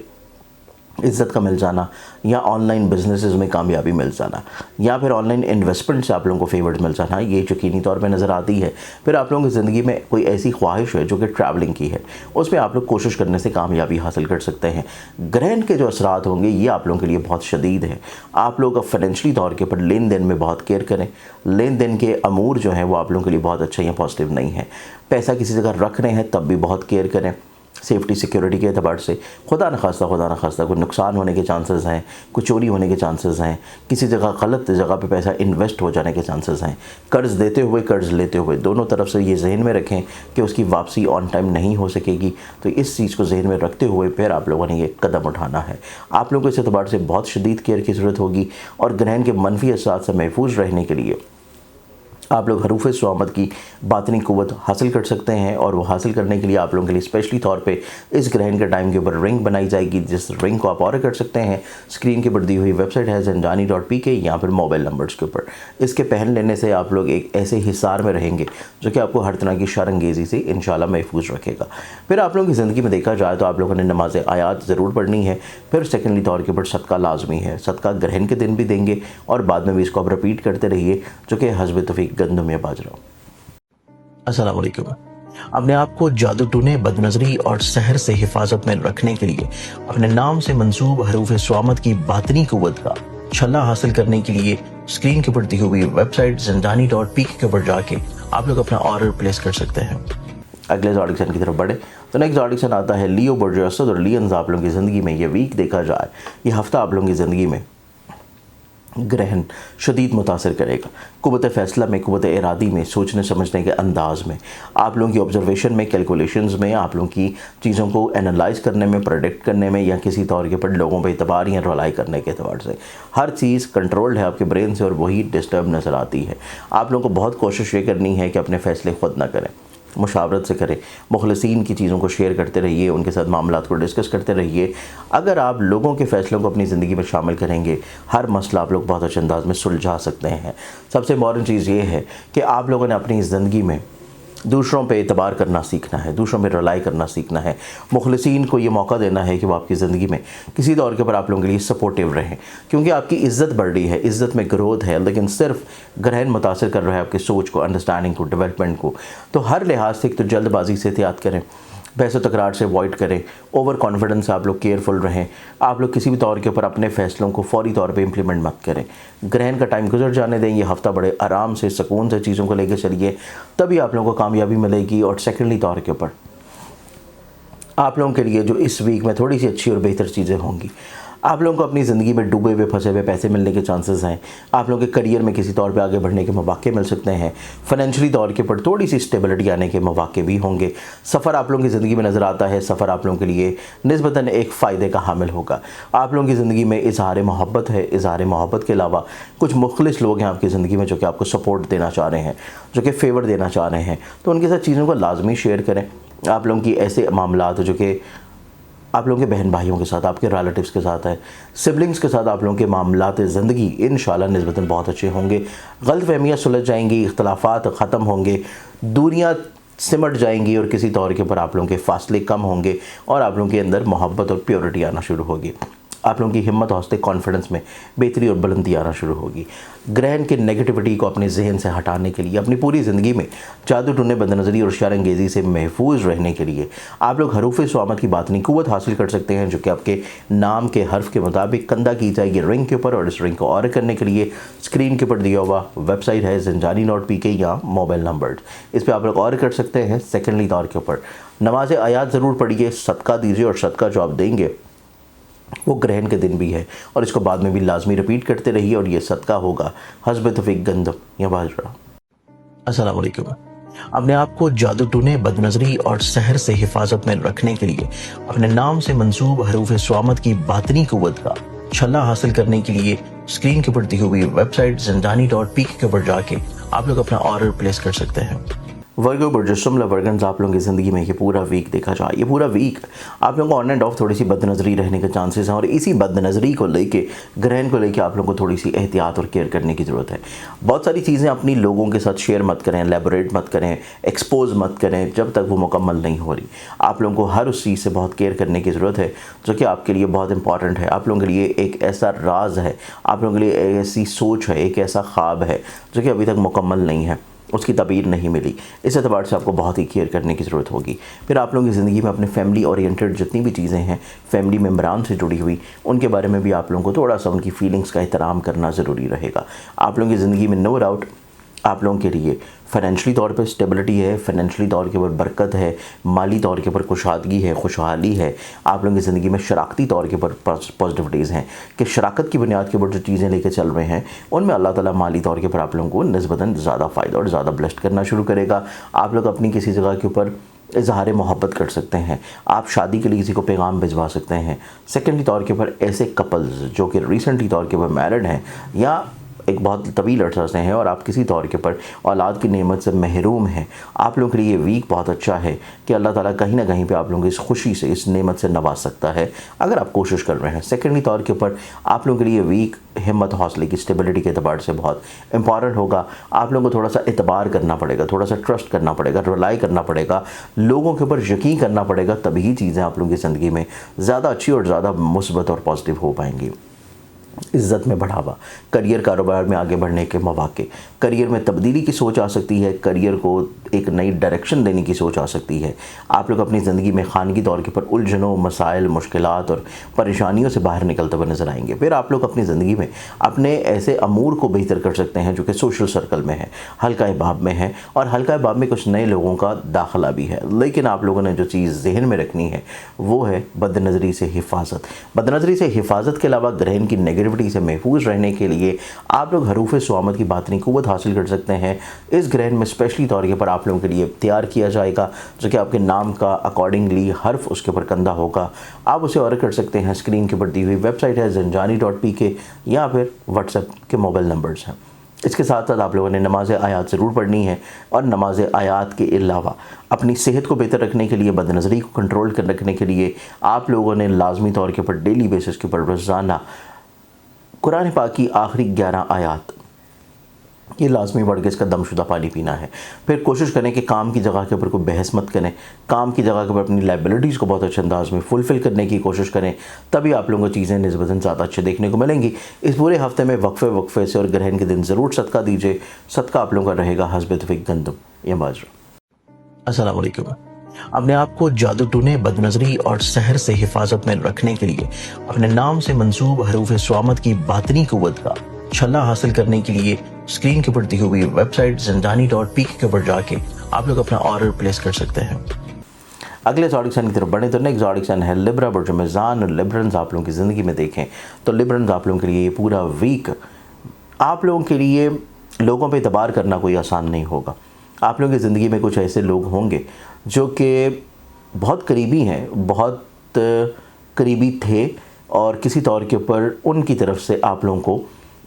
इज़्ज़त का मिल जाना या ऑनलाइन बिजनेसेस में कामयाबी मिल जाना या फिर ऑनलाइन इन्वेस्टमेंट से आप लोगों को फेवर्ड मिल जाना, ये यकीनी तौर पे नज़र आती है। फिर आप लोगों की ज़िंदगी में कोई ऐसी ख्वाहिश है जो कि ट्रैवलिंग की है, उसमें आप लोग कोशिश करने से कामयाबी हासिल कर सकते हैं। ग्रहण के जो असरात होंगे ये आप लोगों के लिए बहुत शदीद हैं। आप लोग अब फाइनेंशियली तौर के ऊपर लेन देन में बहुत केयर करें। लेन देन के अमूर जो हैं वो आप लोगों के लिए बहुत अच्छा या पॉजिटिव नहीं है। पैसा किसी जगह रख रहे हैं तब भी बहुत केयर करें। सेफ्टी सिक्योरिटी के एतबार से खुदा न खास्ता कोई नुकसान होने के चांसेस हैं, कोई चोरी होने के चांसेस हैं, किसी जगह गलत जगह पे पैसा इन्वेस्ट हो जाने के चांसेस हैं। कर्ज़ देते हुए कर्ज़ लेते हुए दोनों तरफ से ये जहन में रखें कि उसकी वापसी ऑन टाइम नहीं हो सकेगी। तो इस चीज़ को जहन में रखते हुए फिर आप लोगों ने ये कदम उठाना है। आप लोगों को इस एतबार से बहुत शदीद केयर की ज़रूरत होगी और ग्रहण के मनफी असरात से महफूज रहने के लिए आप लोग हरूफ स्वामत की बातनी क़ुव्वत हासिल कर सकते हैं। और वो हासिल करने के लिए आप लोगों के लिए स्पेशली तौर पे इस ग्रहण के टाइम के ऊपर रिंग बनाई जाएगी, जिस रिंग को आप ऑर्डर कर सकते हैं। स्क्रीन के ऊपर दी हुई वेबसाइट है ज़ंजानी.pk या फिर मोबाइल नंबर्स के ऊपर। इसके पहन लेने से आप लोग एक ऐसे हिसार में रहेंगे जो कि आपको हर तरह की शरंगेज़ी से इंशाल्लाह महफूज रखेगा। फिर आप लोगों की ज़िंदगी में देखा जाए तो आप लोगों ने नमाज आयात ज़रूर पढ़नी है। फिर सेकेंडली तौर के ऊपर सदका लाजमी है। सदका ग्रहण के दिन भी देंगे और बाद में भी इसको आप रिपीट करते रहिए, जो कि हस्बे तौफीक गंदम या बाजरा। अस्सलाम वालेकुम। अपने आप को जादू टूने, बदनजरी और सहर से हिफाजत में रखने के लिए अपने नाम से मंसूब हरूफ स्वामत की बातनी क़ुव्वत का छल्ला हासिल करने के लिए स्क्रीन के ऊपर दी हुई वेबसाइट ज़ंजानी.pk के ऊपर जाके आप लोग अपना ऑर्डर प्लेस कर सकते हैं। अगले ज़ोडिक साइन की तरफ बढ़े तो नेक्स्ट ज़ोडिक साइन आता है लियो, बुर्ज असद और लियंस। आप लोगों की ज़िंदगी में ये वीक देखा जाए, ये हफ्ता आप लोगों की ज़िंदगी में ग्रहण शदीद मुतासर करेगा। कुव्वत फ़ैसला में, कुव्वत इरादी में, सोचने समझने के अंदाज में, आप लोगों की ऑब्जर्वेशन में, कैलकुलेशंस में, आप लोगों की चीज़ों को एनालाइज करने में, प्रेडिक्ट करने में, या किसी तौर के पर लोगों पर एतबार या रलाई करने के अतबार से हर चीज़ कंट्रोल्ड है आपके ब्रेन से और वही डिस्टर्ब नज़र आती है। आप लोगों को बहुत कोशिश ये करनी है कि अपने फ़ैसले खुद ना करें, मुशावरत से करें, मुखलसीन की चीज़ों को शेयर करते रहिए, उनके साथ मामलात को डिस्कस करते रहिए। अगर आप लोगों के फ़ैसलों को अपनी ज़िंदगी में शामिल करेंगे, हर मसला आप लोग बहुत अच्छे अंदाज में सुलझा सकते हैं। सबसे इम्पॉर्टेंट चीज़ ये है कि आप लोगों ने अपनी ज़िंदगी में दूसरों पे एतबार करना सीखना है, दूसरों पे रिलाई करना सीखना है। मुखलसीन को ये मौका देना है कि वो आपकी ज़िंदगी में किसी तौर के पर आप लोगों के लिए सपोर्टिव रहें, क्योंकि आपकी इज़्ज़त बढ़ रही है, इज़्ज़त में ग्रोथ है, लेकिन सिर्फ ग्रहण मुतासर कर रहा है आपकी सोच को, अंडरस्टैंडिंग को, डेवलपमेंट को। तो हर लिहाज से एक तो जल्दबाजी से एहतियात करें, बहस व तकरार से अवॉइड करें, ओवर कॉन्फिडेंस से आप लोग केयरफुल रहें। आप लोग किसी भी तौर के ऊपर अपने फ़ैसलों को फौरी तौर पे इम्प्लीमेंट मत करें। ग्रहण का टाइम गुजर जाने दें, ये हफ़्ता बड़े आराम से, सुकून से चीज़ों को लेकर चलिए, तभी आप लोगों को कामयाबी मिलेगी। और सेकेंडली तौर के ऊपर आप लोगों के लिए जो इस वीक में थोड़ी सी अच्छी और बेहतर चीज़ें होंगी, आप लोगों को अपनी ज़िंदगी में डूबे हुए फंसे हुए पैसे मिलने के चांसेस हैं। आप लोगों के करियर में किसी तौर पे आगे बढ़ने के मौके मिल सकते हैं। फाइनेंशियली तौर के ऊपर थोड़ी सी स्टेबिलिटी आने के मौके भी होंगे। सफ़र आप लोगों की ज़िंदगी में नज़र आता है, सफ़र आप लोगों के लिए निस्बतन एक फ़ायदे का हामिल होगा। आप लोगों की ज़िंदगी में इज़हार मोहब्बत है, इज़हार मोहब्बत के अलावा कुछ मुखलिस लोग हैं आपकी ज़िंदगी में जो कि आपको सपोर्ट देना चाह रहे हैं, जो कि फ़ेवर देना चाह रहे हैं, तो उनके साथ चीज़ों को लाजमी शेयर करें। आप लोगों की ऐसे मामलात जो कि आप लोगों के बहन भाइयों के साथ, आपके रिलेटिव्स के साथ है, सिबलिंग्स के साथ आप लोगों के मामलात ज़िंदगी इंशाल्लाह निस्बतन बहुत अच्छे होंगे। गलतफहमियाँ सुलझ जाएंगी, इख्तलाफात ख़त्म होंगे, दूरियाँ सिमट जाएंगी और किसी तौर के ऊपर आप लोगों के फासले कम होंगे और आप लोगों के अंदर मोहब्बत और प्योरिटी आना शुरू होगी। आप लोगों की हिम्मत, हौसले, कॉन्फिडेंस में बेहतरी और बुलंदी आना शुरू होगी। ग्रहण के नेगेटिविटी को अपने जहन से हटाने के लिए, अपनी पूरी ज़िंदगी में जादू टूने, बदनज़री और शरअंगेज़ी से महफूज रहने के लिए आप लोग हरूफ स्वामत की बातनी कुव्वत हासिल कर सकते हैं, जो कि आपके नाम के हर्फ के मुताबिक कंदा की जाएगी रिंग के ऊपर। और इस रिंग को ऑर्डर करने के लिए स्क्रीन के ऊपर दिया हुआ वेबसाइट है zinjani.pk या मोबाइल नंबर, इस पर आप लोग ऑर्डर कर सकते हैं। सेकेंडली तौर के ऊपर नमाज आयात ज़रूर पढ़िए, सदका दीजिए, और सदका जो आप देंगे वो ग्रहण के दिन भी है और इसको बाद में भी लाजमी रिपीट करते रहिए, और ये सदका होगा हस्ब तौफीक गंदम या बाजरा। अस्सलाम वालेकुम। अपने आप को जादू टूने, बदनज़री और सहर से हिफाजत में रखने के लिए अपने नाम से मंसूब हरूफ स्वामत की बातनी कुव्वत का छल्ला हासिल करने के लिए स्क्रीन के ऊपर दी हुई वेबसाइट zinjani.pk के ऊपर जाके आप लोग अपना ऑर्डर प्लेस कर सकते हैं। वर्गो बर्जुमला वर्गन्स, आप लोगों की ज़िंदगी में ये पूरा वीक देखा जाए, ये पूरा वीक आप लोगों को ऑन एंड ऑफ थोड़ी सी बदनज़री रहने के चांसेस हैं, और इसी बदनज़री को लेके, ग्रहण को लेके आप लोगों को थोड़ी सी एहतियात और केयर करने की ज़रूरत है। बहुत सारी चीज़ें अपनी लोगों के साथ शेयर मत करें, एलेबोरेट मत करें, एक्सपोज मत करें जब तक वो मुकम्मल नहीं हो रही। आप लोगों को हर उस चीज़ से बहुत केयर करने की ज़रूरत है जो कि आपके लिए बहुत इंपॉर्टेंट है। आप लोगों के लिए एक ऐसा राज है, आप लोगों के लिए एक ऐसी सोच है, एक ऐसा ख्वाब है जो कि अभी तक मुकम्मल नहीं है, उसकी तबीर नहीं मिली। इस एतबार से आपको बहुत ही केयर करने की ज़रूरत होगी। फिर आप लोगों की ज़िंदगी में अपने फैमिली ओरिएंटेड जितनी भी चीज़ें हैं, फैमिली मेम्बरान से जुड़ी हुई, उनके बारे में भी आप लोगों को थोड़ा सा उनकी फीलिंग्स का एहतराम करना ज़रूरी रहेगा। आप लोगों की ज़िंदगी में नो डाउट आप लोगों के लिए फाइनेंशियली तौर पर स्टेबिलिटी है, फाइनेंशियली तौर के ऊपर बरकत है, माली तौर के ऊपर खुशहादगी है, खुशहाली है। आप लोगों की ज़िंदगी में शराकती तौर के ऊपर पॉजिटिविटीज़ हैं कि शराकत की बुनियाद के ऊपर जो चीज़ें लेके चल रहे हैं उनमें अल्लाह ताला माली तौर के ऊपर आप लोगों को निस्बतन ज़्यादा फ़ायदा और ज़्यादा ब्लेस्ड करना शुरू करेगा। आप लोग अपनी किसी जगह के ऊपर इज़हार मोहब्बत कर सकते हैं, आप शादी के लिए किसी को पैगाम भिजवा सकते हैं। सेकेंडली तौर के ऊपर ऐसे कपल्स जो कि रिसेंटली तौर के ऊपर मैरिड हैं या एक बहुत तवील अरसा से हैं और आप किसी तौर के ऊपर औलाद की नेमत से महरूम हैं, आप लोगों के लिए ये वीक बहुत अच्छा है कि अल्लाह ताला कहीं ना कहीं पे आप लोगों को इस खुशी से, इस नेमत से नवाज सकता है अगर आप कोशिश कर रहे हैं। सेकेंडली तौर के ऊपर आप लोगों के लिए वीक हिम्मत, हौसले की, स्टेबिलिटी के अतबार से बहुत इंपॉर्टेंट होगा। आप लोगों को थोड़ा सा एतबार करना पड़ेगा, थोड़ा सा ट्रस्ट करना पड़ेगा, रिलाई करना पड़ेगा, लोगों के ऊपर यकीन करना पड़ेगा, तभी चीज़ें आप लोगों की ज़िंदगी में ज़्यादा अच्छी और ज़्यादा मुस्बत और पॉजिटिव हो पाएंगी। इज़्ज़त में बढ़ावा, करियर कारोबार में आगे बढ़ने के मौके, करियर में तब्दीली की सोच आ सकती है, करियर को एक नई डायरेक्शन देने की सोच आ सकती है। आप लोग अपनी ज़िंदगी में खानगी तौर के ऊपर उलझनों, मसाइल, मुश्किलात और परेशानियों से बाहर निकलते हुए नजर आएंगे। फिर आप लोग अपनी ज़िंदगी में अपने ऐसे अमूर को बेहतर कर सकते हैं जो कि सोशल सर्कल में है, हल्का अहबाब में है, और हल्का अहबाब में कुछ नए लोगों का दाखिला भी है। लेकिन आप लोगों ने जो चीज़ जहन में रखनी है वो है बदनज़री से हिफाजत। बदनज़री से हिफाजत के अलावा ग्रहण की नेगेटिविटी से महफूज रहने के लिए आप लोग हरूफ स्वामत की बातनी क़ुव्वत हासिल कर सकते हैं। इस ग्रहण में स्पेशली तौर के पर आप लोगों के लिए तैयार किया जाएगा जो कि आपके नाम का अकॉर्डिंगली हर्फ उसके ऊपर कंधा होगा। आप उसे ऑर्डर कर सकते हैं। स्क्रीन के ऊपर दी हुई वेबसाइट है zinjani.pk या फिर व्हाट्सएप के मोबाइल नंबर्स हैं। इसके साथ साथ आप लोगों ने नमाज आयात ज़रूर पढ़नी है, और नमाज आयात के अलावा अपनी सेहत को बेहतर रखने के लिए, बदनज़री को कंट्रोल कर रखने के लिए आप लोगों ने लाजमी तौर के ऊपर डेली बेसिस के ऊपर रोज़ाना कुरान पाक की आखिरी 11 आयात ये लाजमी बढ़ के इसका दमशुदा पानी पीना है। फिर कोशिश करें कि काम की जगह के ऊपर कोई बहस मत करें, काम की जगह के ऊपर अपनी लाइबिलिटीज़ को बहुत अच्छे अंदाज में फुलफ़िल करने की कोशिश करें, तभी आप लोगों को चीज़ें निस्बतन ज़्यादा अच्छे देखने को मिलेंगी। इस पूरे हफ्ते में वक्फे से और ग्रहण के दिन ज़रूर सदका दीजिए। सदका आप लोगों का रहेगा हस्ब तौफीक गंदम या बाजरा। अस्सलाम वालेकुम। अपने आप को जादू टूने, बदनज़री और सहर से हिफाजत में रखने के लिए अपने नाम से मंसूब हरूफ स्वामत की बातनी क़ुव्वत का छल्ला हासिल करने के लिए स्क्रीन के ऊपर दी हुई वेबसाइट zinjani.pk के ऊपर जाके आप लोग अपना ऑर्डर प्लेस कर सकते हैं। अगले ज़ोडिक साइन की तरफ बढ़े तो नेक्स्ट ज़ोडिक साइन है लिब्रा, बुर्ज मीज़ान। और लिब्रन्स आप लोगों की ज़िंदगी में देखें तो लिब्रन्स आप लोगों के लिए पूरा वीक आप लोगों के लिए लोगों पे एतबार करना कोई आसान नहीं होगा। आप लोगों की ज़िंदगी में कुछ ऐसे लोग होंगे जो कि बहुत करीबी हैं, बहुत करीबी थे, और किसी तौर के ऊपर उनकी तरफ से आप लोगों को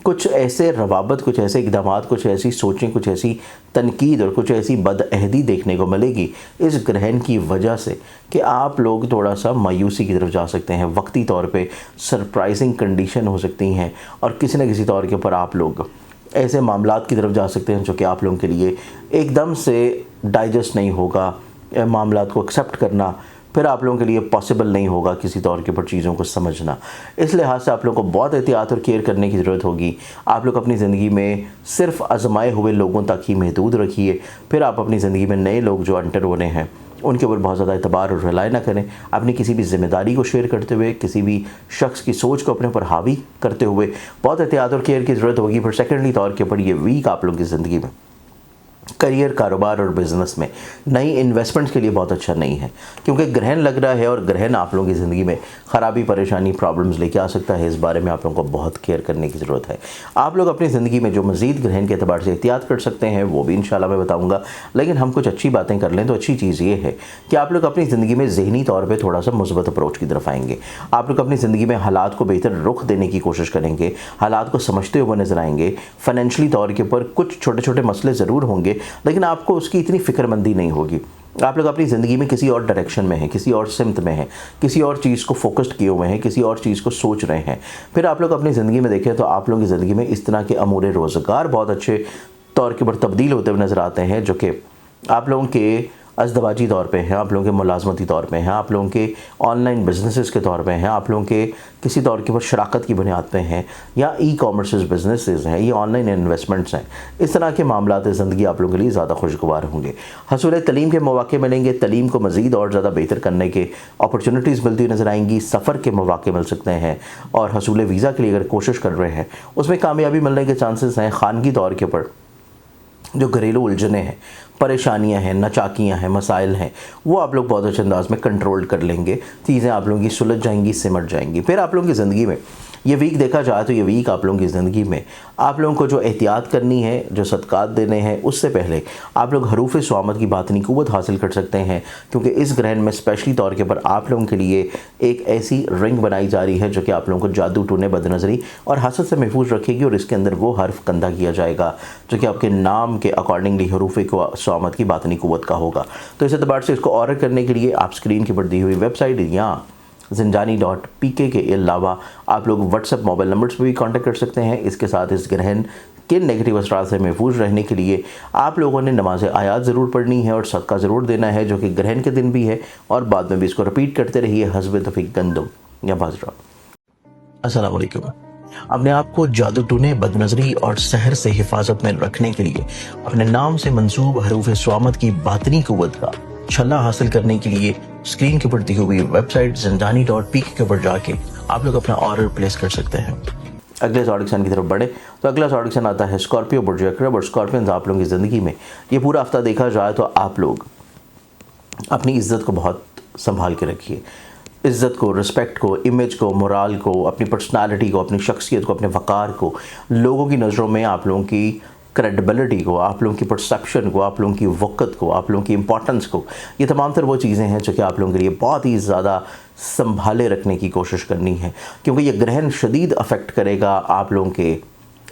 कुछ ऐसे रवाबत, कुछ ऐसे इक़दामात, कुछ ऐसी सोचें, कुछ ऐसी तनकीद और कुछ ऐसी बदअहदी देखने को मिलेगी इस ग्रहण की वजह से कि आप लोग थोड़ा सा मायूसी की तरफ जा सकते हैं। वक्ती तौर पे सरप्राइजिंग कंडीशन हो सकती हैं, और किसी न किसी तौर के ऊपर आप लोग ऐसे मामलात की तरफ जा सकते हैं जो कि आप लोगों के लिए एकदम से डाइजेस्ट नहीं होगा। मामलात को एक्सेप्ट करना फिर आप लोगों के लिए पॉसिबल नहीं होगा, किसी तौर के ऊपर चीज़ों को समझना। इस लिहाज से आप लोगों को बहुत एहतियात और केयर करने की ज़रूरत होगी। आप लोग अपनी ज़िंदगी में सिर्फ आजमाए हुए लोगों तक ही महदूद रखिए। फिर आप अपनी ज़िंदगी में नए लोग जो एंटर हो रहे हैं उनके ऊपर बहुत ज़्यादा एतबार और रिलाय ना करें। अपनी किसी भी ज़िम्मेदारी को शेयर करते हुए, किसी भी शख्स की सोच को अपने ऊपर हावी करते हुए बहुत एहतियात और केयर की ज़रूरत होगी। फिर सेकेंडली तौर के ऊपर ये वीक आप लोगों की ज़िंदगी में करियर, कारोबार और बिज़नेस में नई इन्वेस्टमेंट्स के लिए बहुत अच्छा नहीं है, क्योंकि ग्रहण लग रहा है, और ग्रहण आप लोगों की ज़िंदगी में ख़राबी, परेशानी, प्रॉब्लम्स लेके आ सकता है। इस बारे में आप लोगों को बहुत केयर करने की ज़रूरत है। आप लोग अपनी ज़िंदगी में जो मज़ीद ग्रहण के एतबार से एहतियात कर सकते हैं वो भी इंशाल्लाह मैं बताऊँगा। लेकिन हम कुछ अच्छी बातें कर लें तो अच्छी चीज़ ये है कि आप लोग अपनी ज़िंदगी में ज़हनी तौर पर थोड़ा सा मुस्बत अप्रोच की तरफ आएंगे। आप लोग अपनी ज़िंदगी में हालात को बेहतर रुख देने की कोशिश करेंगे, हालात को समझते हुए नजर आएंगे। फाइनेंशियली तौर के ऊपर कुछ छोटे छोटे मसले ज़रूर होंगे, लेकिन आपको उसकी इतनी फ़िक्रमंदी नहीं होगी। आप लोग अपनी ज़िंदगी में किसी और डायरेक्शन में हैं, किसी और सिमत में हैं, किसी और चीज़ को फोकस्ड किए हुए हैं, किसी और चीज़ को सोच रहे हैं। फिर आप लोग अपनी ज़िंदगी में देखें तो आप लोगों की ज़िंदगी में इस तरह के अमूर रोज़गार बहुत अच्छे तौर के ऊपर तब्दील होते हुए नज़र आते हैं, जो कि आप लोगों के अज़दवाजी तौर पे हैं, आप लोगों के मुलाजमती तौर पे हैं, आप लोगों के ऑनलाइन बिजनेसेस के तौर पे हैं, आप लोगों के किसी तौर के ऊपर शराकत की बुनियाद पे हैं, या ई कॉमर्स बिजनेसेस हैं, ये ऑनलाइन इन्वेस्टमेंट्स हैं। इस तरह के मामलात ज़िंदगी आप लोगों के लिए ज़्यादा खुशगवार होंगे। हसूल तलीम के मौके मिलेंगे, तलीम को मज़ीद और ज़्यादा बेहतर करने के अपॉर्चुनिटीज़ मिलती हुई नज़र आएंगी। सफ़र के मौके मिल सकते हैं, और हसूल वीज़ा के लिए अगर कोशिश कर रहे हैं उसमें कामयाबी मिलने के चांसेस हैं। ख़ानगी तौर के ऊपर जो घरेलू उलझने हैं, परेशानियां हैं, नचाकियां हैं, मसाइल हैं, वो आप लोग बहुत अच्छे अंदाज में कंट्रोल कर लेंगे। चीज़ें आप लोगों की सुलझ जाएंगी, सिमट जाएंगी। फिर आप लोगों की ज़िंदगी में ये वीक देखा जाए तो ये वीक आप लोगों की ज़िंदगी में आप लोगों को जो एहतियात करनी है, जो सदक़ात देने हैं, उससे पहले आप लोग हरूफ स्वामत की बातनी क़ुव्वत हासिल कर सकते हैं, क्योंकि इस ग्रहण में स्पेशली तौर के पर आप लोगों के लिए एक ऐसी रिंग बनाई जा रही है जो कि आप लोगों को जादू टूने, बदनज़री और हसद से महफूज रखेगी, और इसके अंदर वो हर्फ कंधा किया जाएगा जो कि आपके नाम के अकॉर्डिंगली हरूफ स्वामत की बातनी क़ुव्वत का होगा। तो इस एतबार से इसको ऑर्डर करने के लिए आप स्क्रीन के ऊपर दी हुई वेबसाइट या zinjani.pk के अलावा आप लोग व्हाट्सएप मोबाइल नंबर्स पर भी कांटेक्ट कर सकते हैं। इसके साथ इस ग्रहण के नेगेटिव असरात से महफूज रहने के लिए आप लोगों ने नमाज आयात ज़रूर पढ़नी है और सदका ज़रूर देना है, जो कि ग्रहण के दिन भी है, और बाद में भी इसको रिपीट करते रहिए हस्ब तौफीक गंदम या बाजरा। अस्सलाम वालेकुम। اپنے آپ کو جادو ٹونے، بدنظری اور سحر سے حفاظت میں رکھنے کے لیے اپنے نام سے منسوب حروف سوامت کی باطنی قوت کا چھلا حاصل کرنے کے لیے اسکرین کے اوپر دی ہوئی ویب سائٹ zindani.pk کے اوپر جا کے آپ لوگ اپنا آرڈر پلیس کر سکتے ہیں۔ اگلے زوڈکسن کی طرف بڑھے تو اگلا زوڈکسن آتا ہے اسکارپیو برج اقرب، اور اسکارپینز آپ لوگوں کی زندگی میں یہ پورا ہفتہ دیکھا جائے تو آپ لوگ اپنی عزت کو بہت سنبھال کے رکھیے، عزت کو، رسپیکٹ کو، امیج کو، مورال کو، اپنی پرسنالٹی کو، اپنی شخصیت کو، اپنے وقار کو، لوگوں کی نظروں میں آپ لوگوں کی کریڈیبلٹی کو، آپ لوگوں کی پرسیپشن کو، آپ لوگوں کی وقت کو، آپ لوگوں کی امپورٹنس کو، یہ تمام تر وہ چیزیں ہیں جو کہ آپ لوگوں کے لیے بہت ہی زیادہ سنبھالے رکھنے کی کوشش کرنی ہے، کیونکہ یہ گرہن شدید افیکٹ کرے گا آپ لوگوں کے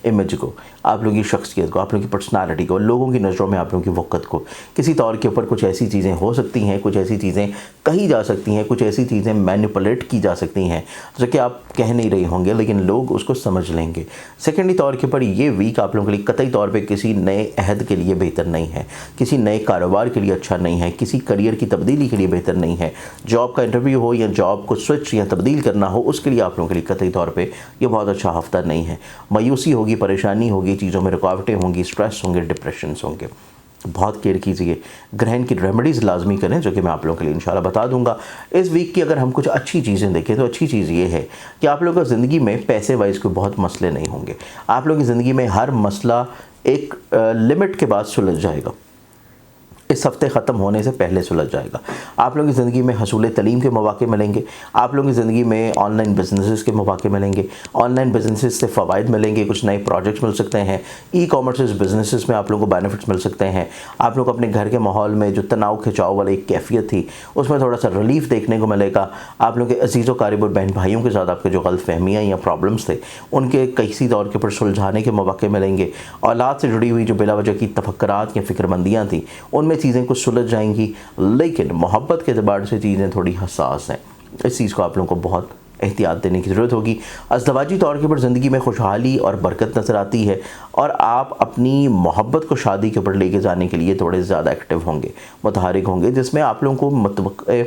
امیج کو، آپ لوگوں کی شخصیت کو، آپ لوگوں کی پرسنالٹی کو، لوگوں کی نظروں میں آپ لوگوں کی وقت کو۔ کسی طور کے اوپر کچھ ایسی چیزیں ہو سکتی ہیں، کچھ ایسی چیزیں کہی جا سکتی ہیں، کچھ ایسی چیزیں مینیپولیٹ کی جا سکتی ہیں جو کہ آپ کہہ نہیں رہے ہوں گے لیکن لوگ اس کو سمجھ لیں گے۔ سیکنڈلی طور کے اوپر یہ ویک آپ لوگوں کے لیے قطعی طور پہ کسی نئے عہد کے لیے بہتر نہیں ہے، کسی نئے کاروبار کے لیے اچھا نہیں ہے، کسی کریئر کی تبدیلی کے لیے بہتر نہیں ہے، جاب کا انٹرویو ہو یا جاب کو سوئچ یا تبدیل کرنا ہو، اس کے لیے آپ لوگوں کے لیے قطعی طور پہ یہ بہت اچھا ہفتہ نہیں ہے۔ مایوسی ہوگی، پریشانی ہوگی، چیزوں میں رکاوٹیں ہوں گی، سٹریس ہوں گے، ڈپریشنز ہوں گے، بہت کیئر کیجئے۔ گرہن کی ریمیڈیز لازمی کریں جو کہ میں آپ لوگوں کے لیے انشاءاللہ بتا دوں گا۔ اس ویک کی اگر ہم کچھ اچھی چیزیں دیکھیں تو اچھی چیز یہ ہے کہ آپ لوگوں کی زندگی میں پیسے وائز کوئی بہت مسئلے نہیں ہوں گے، آپ لوگوں کی زندگی میں ہر مسئلہ ایک لمٹ کے بعد سلجھ جائے گا، اس ہفتے ختم ہونے سے پہلے سلجھ جائے گا۔ آپ لوگوں کی زندگی میں حصول تعلیم کے مواقع ملیں گے، آپ لوگوں کی زندگی میں آن لائن بزنسز کے مواقع ملیں گے، آن لائن بزنسز سے فوائد ملیں گے، کچھ نئے پروجیکٹس مل سکتے ہیں، ای کامرسز بزنسز میں آپ لوگوں کو بینیفٹس مل سکتے ہیں، آپ لوگ اپنے گھر کے ماحول میں جو تناؤ کھچاؤ والی ایک کیفیت تھی اس میں تھوڑا سا ریلیف دیکھنے کو ملے گا، آپ لوگوں کے عزیز و قریب اور بہن بھائیوں کے ساتھ آپ کے جو غلط فہمیاں یا پرابلمس تھے ان کے کسی طور کے اوپر سلجھانے کے مواقع ملیں گے، اولاد سے جڑی ہوئی جو بلا وجہ کی تفکرات یا فکر مندیاں تھیں ان میں چیزیں کچھ سلجھ جائیں گی، لیکن محبت کے اعتبار سے چیزیں تھوڑی حساس ہیں، اس چیز کو آپ لوگوں کو بہت احتیاط دینے کی ضرورت ہوگی۔ ازدواجی طور کے اوپر زندگی میں خوشحالی اور برکت نظر آتی ہے، اور آپ اپنی محبت کو شادی کے اوپر لے کے جانے کے لیے تھوڑے زیادہ ایکٹیو ہوں گے، متحرک ہوں گے، جس میں آپ لوگوں کو متوقع